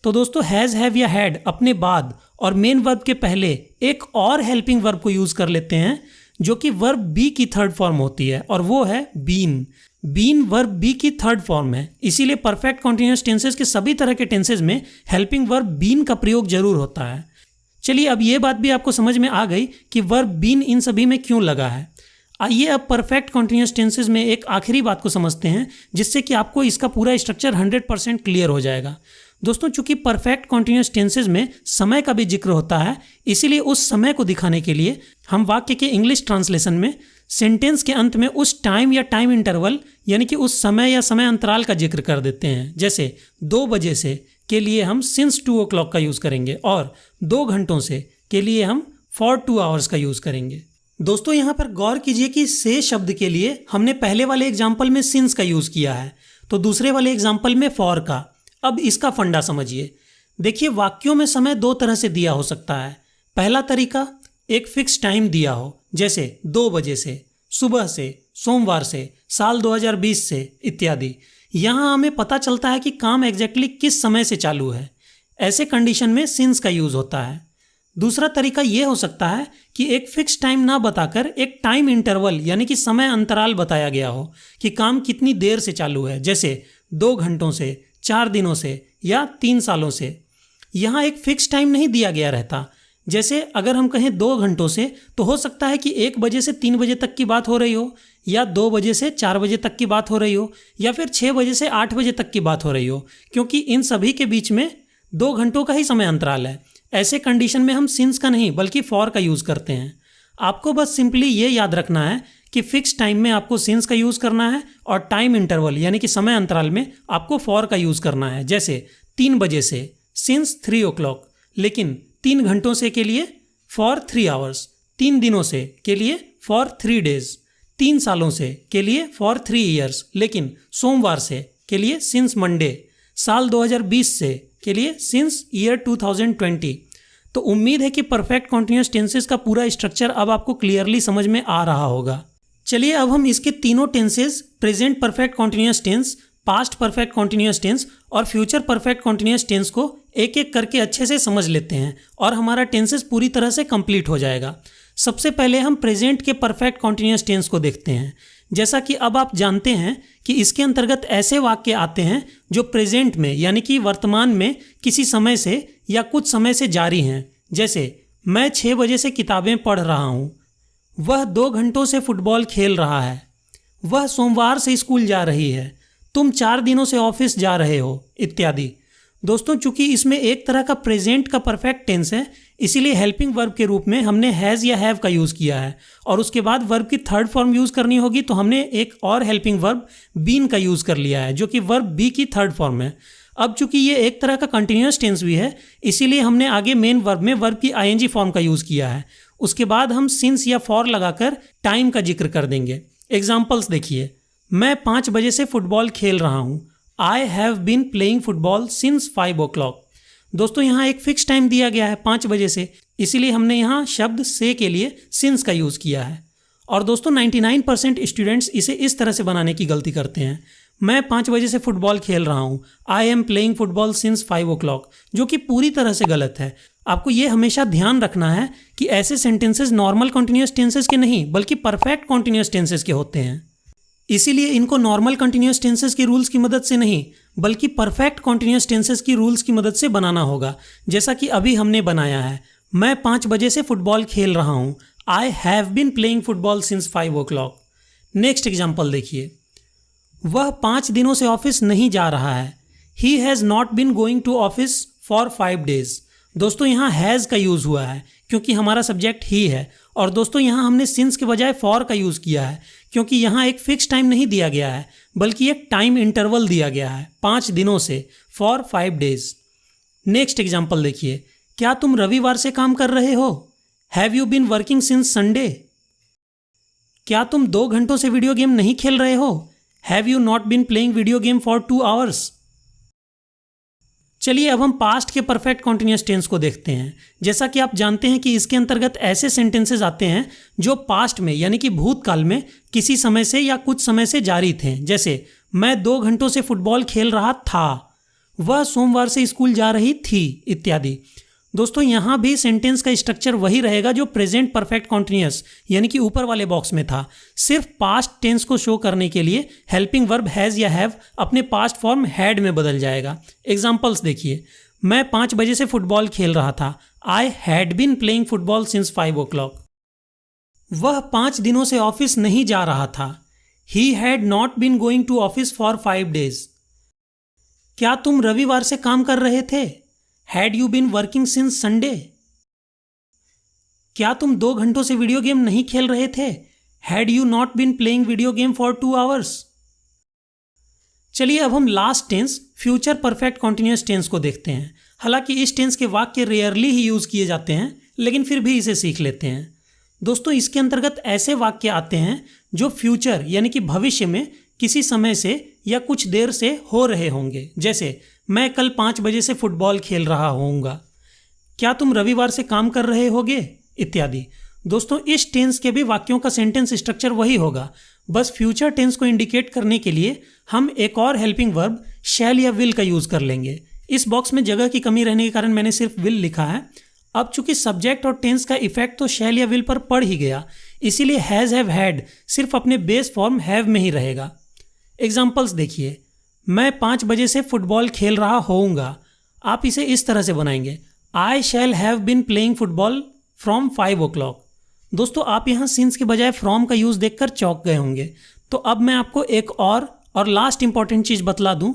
तो दोस्तों हैज़, हैव या हैड अपने बाद और मेन वर्ब के पहले एक और हेल्पिंग वर्ब को यूज़ कर लेते हैं जो कि वर्ब बी की थर्ड फॉर्म होती है, और वो है बीन। बीन वर्ब बी की थर्ड फॉर्म है, इसीलिए परफेक्ट कॉन्टिन्यूअस टेंसेज के सभी तरह के टेंसेज में हेल्पिंग वर्ब बीन का प्रयोग जरूर होता है। चलिए अब ये बात भी आपको समझ में आ गई कि वर्ब बीन इन सभी में क्यों लगा है। आइए अब परफेक्ट कॉन्टिन्यूअस टेंसेज में एक आखिरी बात को समझते हैं, जिससे कि आपको इसका पूरा स्ट्रक्चर 100% क्लियर हो जाएगा। दोस्तों चूंकि परफेक्ट कॉन्टिन्यूअस टेंसेज में समय का भी जिक्र होता है, इसीलिए उस समय को दिखाने के लिए हम वाक्य के इंग्लिश ट्रांसलेशन में सेंटेंस के अंत में उस टाइम या टाइम इंटरवल यानी कि उस समय या समय अंतराल का जिक्र कर देते हैं। जैसे 2 बजे से के लिए हम सिंस 2 o'clock का यूज़ करेंगे और 2 घंटों से के लिए हम फॉर 2 hours का यूज़ करेंगे। दोस्तों यहाँ पर गौर कीजिए कि से शब्द के लिए हमने पहले वाले एग्जाम्पल में सिंस का यूज़ किया है, तो दूसरे वाले एग्जाम्पल में फॉर का। अब इसका फंडा समझिए। देखिए वाक्यों में समय 2 तरह से दिया हो सकता है। पहला तरीका एक फिक्स टाइम दिया हो, जैसे 2 बजे से, सुबह से, सोमवार से, साल 2020 से इत्यादि। यहाँ हमें पता चलता है कि काम एग्जैक्टली किस समय से चालू है। ऐसे कंडीशन में सिंस का यूज़ होता है। दूसरा तरीका ये हो सकता है कि एक फिक्स टाइम ना बताकर एक टाइम इंटरवल यानी कि समय अंतराल बताया गया हो कि काम कितनी देर से चालू है, जैसे 2 घंटों से, 4 दिनों से या 3 सालों से। यहाँ एक फिक्स टाइम नहीं दिया गया रहता। जैसे अगर हम कहें 2 घंटों से, तो हो सकता है कि 1 बजे से 3 बजे तक की बात हो रही हो, या 2 बजे से 4 बजे तक की बात हो रही हो, या फिर 6 बजे से 8 बजे तक की बात हो रही हो, क्योंकि इन सभी के बीच में 2 घंटों का ही समय अंतराल है। ऐसे कंडीशन में हम सिंस का नहीं बल्कि फॉर का यूज़ करते हैं। आपको बस सिंपली ये याद रखना है कि फिक्स टाइम में आपको सिंस का यूज़ करना है और टाइम इंटरवल यानी कि समय अंतराल में आपको फॉर का यूज़ करना है। जैसे 3 बजे से सिंस 3 o'clock, लेकिन 3 घंटों से के लिए फॉर 3 hours, 3 दिनों से के लिए फॉर 3 days, 3 सालों से के लिए फॉर 3 years, लेकिन सोमवार से के लिए सिंस मंडे, साल 2020 से के लिए सिंस ईयर 2020। तो उम्मीद है कि परफेक्ट कॉन्टिन्यूअस टेंसेस का पूरा स्ट्रक्चर अब आपको क्लियरली समझ में आ रहा होगा। चलिए अब हम इसके तीनों tenses, present perfect continuous tense, past perfect continuous tense और फ्यूचर परफेक्ट कॉन्टिन्यूअस टेंस को एक एक करके अच्छे से समझ लेते हैं और हमारा टेंसेस पूरी तरह से कंप्लीट हो जाएगा। सबसे पहले हम प्रेजेंट के परफेक्ट कॉन्टिन्यूअस टेंस को देखते हैं। जैसा कि अब आप जानते हैं कि इसके अंतर्गत ऐसे वाक्य आते हैं जो प्रेजेंट में यानी कि वर्तमान में किसी समय से या कुछ समय से जारी हैं। जैसे मैं 6 बजे से किताबें पढ़ रहा हूँ, वह 2 घंटों से फुटबॉल खेल रहा है, वह सोमवार से स्कूल जा रही है, तुम 4 दिनों से ऑफिस जा रहे हो, इत्यादि। दोस्तों, चूंकि इसमें एक तरह का प्रेजेंट का परफेक्ट टेंस है, इसीलिए हेल्पिंग वर्ब के रूप में हमने हैज़ या हैव का यूज़ किया है और उसके बाद वर्ब की थर्ड फॉर्म यूज़ करनी होगी तो हमने एक और हेल्पिंग वर्ब बीन का यूज़ कर लिया है जो कि वर्ब बी की थर्ड फॉर्म है। अब चूंकि ये एक तरह का कंटिन्यूअस टेंस भी है, इसीलिए हमने आगे मेन वर्ब में वर्ब की आईएनजी फॉर्म का यूज़ किया है। उसके बाद हम सिंस या फॉर लगाकर टाइम का जिक्र कर देंगे। एग्जाम्पल्स देखिए, मैं 5 बजे से फुटबॉल खेल रहा हूँ, I have been playing football since 5 o'clock। दोस्तों, यहाँ एक फिक्स टाइम दिया गया है 5 बजे से, इसीलिए हमने यहाँ शब्द से के लिए सिंस का यूज़ किया है। और दोस्तों 99% स्टूडेंट्स इसे इस तरह से बनाने की गलती करते हैं, मैं 5 बजे से फुटबॉल खेल रहा हूँ, I am playing football since 5 o'clock, जो कि पूरी तरह से गलत है। आपको ये हमेशा ध्यान रखना है कि ऐसे सेंटेंसेस नॉर्मल कॉन्टिन्यूअस टेंसेस के नहीं बल्कि परफेक्ट कॉन्टिन्यूअस टेंसेस के होते हैं। इसीलिए इनको नॉर्मल कॉन्टिन्यूअस टेंसेस की रूल्स की मदद से नहीं बल्कि परफेक्ट कॉन्टिन्यूअस टेंसेस की रूल्स की मदद से बनाना होगा, जैसा कि अभी हमने बनाया है। मैं 5 बजे से फुटबॉल खेल रहा हूँ, I have been playing football since 5 o'clock। Next example देखिए, वह 5 दिनों से ऑफिस नहीं जा रहा है, he has not been going to office for 5 days। दोस्तों, यहाँ हैज़ का यूज़ हुआ है क्योंकि हमारा सब्जेक्ट ही है, और दोस्तों यहाँ हमने सिंस के बजाय फॉर का यूज़ किया है क्योंकि यहाँ एक फिक्स टाइम नहीं दिया गया है बल्कि एक टाइम इंटरवल दिया गया है 5 दिनों से, फॉर 5 days। नेक्स्ट एग्जाम्पल देखिए, क्या तुम रविवार से काम कर रहे हो, have you been working since Sunday. क्या तुम 2 घंटों से वीडियो गेम नहीं खेल रहे हो, have you not been playing video game for 2 hours। चलिए अब हम पास्ट के परफेक्ट कॉन्टिन्यूअस टेंस को देखते हैं। जैसा कि आप जानते हैं कि इसके अंतर्गत ऐसे सेंटेंसेस आते हैं जो पास्ट में यानी कि भूतकाल में किसी समय से या कुछ समय से जारी थे। जैसे मैं 2 घंटों से फुटबॉल खेल रहा था, वह सोमवार से स्कूल जा रही थी, इत्यादि। दोस्तों, यहाँ भी सेंटेंस का स्ट्रक्चर वही रहेगा जो प्रेजेंट परफेक्ट कॉन्टिन्यूअस यानी कि ऊपर वाले बॉक्स में था। सिर्फ पास्ट टेंस को शो करने के लिए हेल्पिंग वर्ब हैज़ या हैव अपने पास्ट फॉर्म हैड में बदल जाएगा। एग्जाम्पल्स देखिए, मैं 5 बजे से फुटबॉल खेल रहा था, I had been playing football since 5 o'clock। वह 5 दिनों से ऑफिस नहीं जा रहा था, he had not been going to office for 5 days। क्या तुम रविवार से काम कर रहे थे, had you been working since Sunday. क्या तुम 2 घंटों से वीडियो गेम नहीं खेल रहे थे, had you not been playing video game for 2 hours। चलिए अब हम last tense future perfect continuous tense को देखते हैं। हालांकि इस टेंस के वाक्य रेयरली ही यूज किए जाते हैं, लेकिन फिर भी इसे सीख लेते हैं। दोस्तों, इसके अंतर्गत ऐसे वाक्य आते हैं जो फ्यूचर यानी कि भविष्य में किसी समय से या कुछ देर से हो रहे होंगे। जैसे मैं कल 5 बजे से फुटबॉल खेल रहा होऊंगा, क्या तुम रविवार से काम कर रहे होगे, इत्यादि। दोस्तों, इस टेंस के भी वाक्यों का सेंटेंस स्ट्रक्चर वही होगा, बस फ्यूचर टेंस को इंडिकेट करने के लिए हम एक और हेल्पिंग वर्ब शैल या विल का यूज़ कर लेंगे। इस बॉक्स में जगह की कमी रहने के कारण मैंने सिर्फ विल लिखा है। अब चूंकि सब्जेक्ट और टेंस का इफेक्ट तो शैल या विल पर पड़ ही गया, इसीलिए हैज़ हैव हैड सिर्फ अपने बेस फॉर्म हैव में ही रहेगा। एग्जाम्पल्स देखिए, मैं 5 बजे से फुटबॉल खेल रहा होऊंगा। आप इसे इस तरह से बनाएंगे, I shall have been playing football from 5 o'clock। दोस्तों, आप यहाँ सिंस के बजाय फ्रॉम का यूज़ देखकर चौंक गए होंगे। तो अब मैं आपको एक और लास्ट इंपॉर्टेंट चीज़ बतला दूं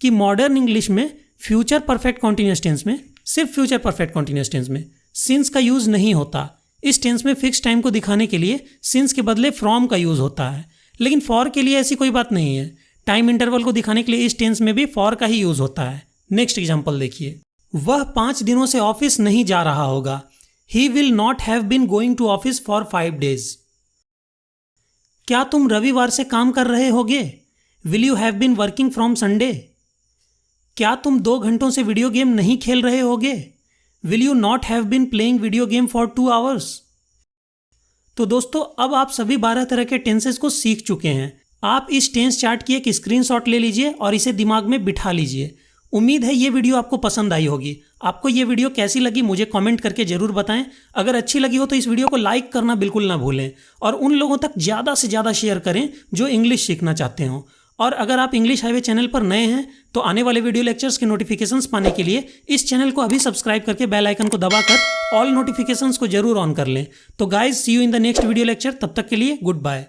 कि मॉडर्न इंग्लिश में फ्यूचर परफेक्ट कॉन्टिन्यूअस टेंस में, सिर्फ फ्यूचर परफेक्ट कॉन्टिन्यूअस टेंस में सिंस का यूज़ नहीं होता। इस टेंस में फिक्स टाइम को दिखाने के लिए सिंस के बदले फ्रॉम का यूज होता है, लेकिन फॉर के लिए ऐसी कोई बात नहीं है। टाइम इंटरवल को दिखाने के लिए इस टेंस में भी फॉर का ही यूज होता है। नेक्स्ट एग्जाम्पल देखिए, वह 5 दिनों से ऑफिस नहीं जा रहा होगा। He will not have been going to office for 5 days। क्या तुम रविवार से काम कर रहे होगे? Will you have been working from Sunday. क्या तुम 2 घंटों से वीडियो गेम नहीं खेल रहे होगे? Will you not have been playing video game for 2 hours। तो दोस्तों, अब आप सभी 12 तरह के टेंसेस को सीख चुके हैं। आप इस टेंस चार्ट की एक स्क्रीनशॉट ले लीजिए और इसे दिमाग में बिठा लीजिए। उम्मीद है ये वीडियो आपको पसंद आई होगी। आपको ये वीडियो कैसी लगी मुझे कमेंट करके जरूर बताएं। अगर अच्छी लगी हो तो इस वीडियो को लाइक करना बिल्कुल ना भूलें और उन लोगों तक ज़्यादा से ज़्यादा शेयर करें जो इंग्लिश सीखना चाहते हो। और अगर आप इंग्लिश हाईवे चैनल पर नए हैं तो आने वाले वीडियो लेक्चर्स के नोटिफिकेशंस पाने के लिए इस चैनल को अभी सब्सक्राइब करके बेल आइकन को दबाकर ऑल नोटिफिकेशंस को जरूर ऑन कर लें। तो guys, see you in the next video lecture. तब तक के लिए गुड बाय।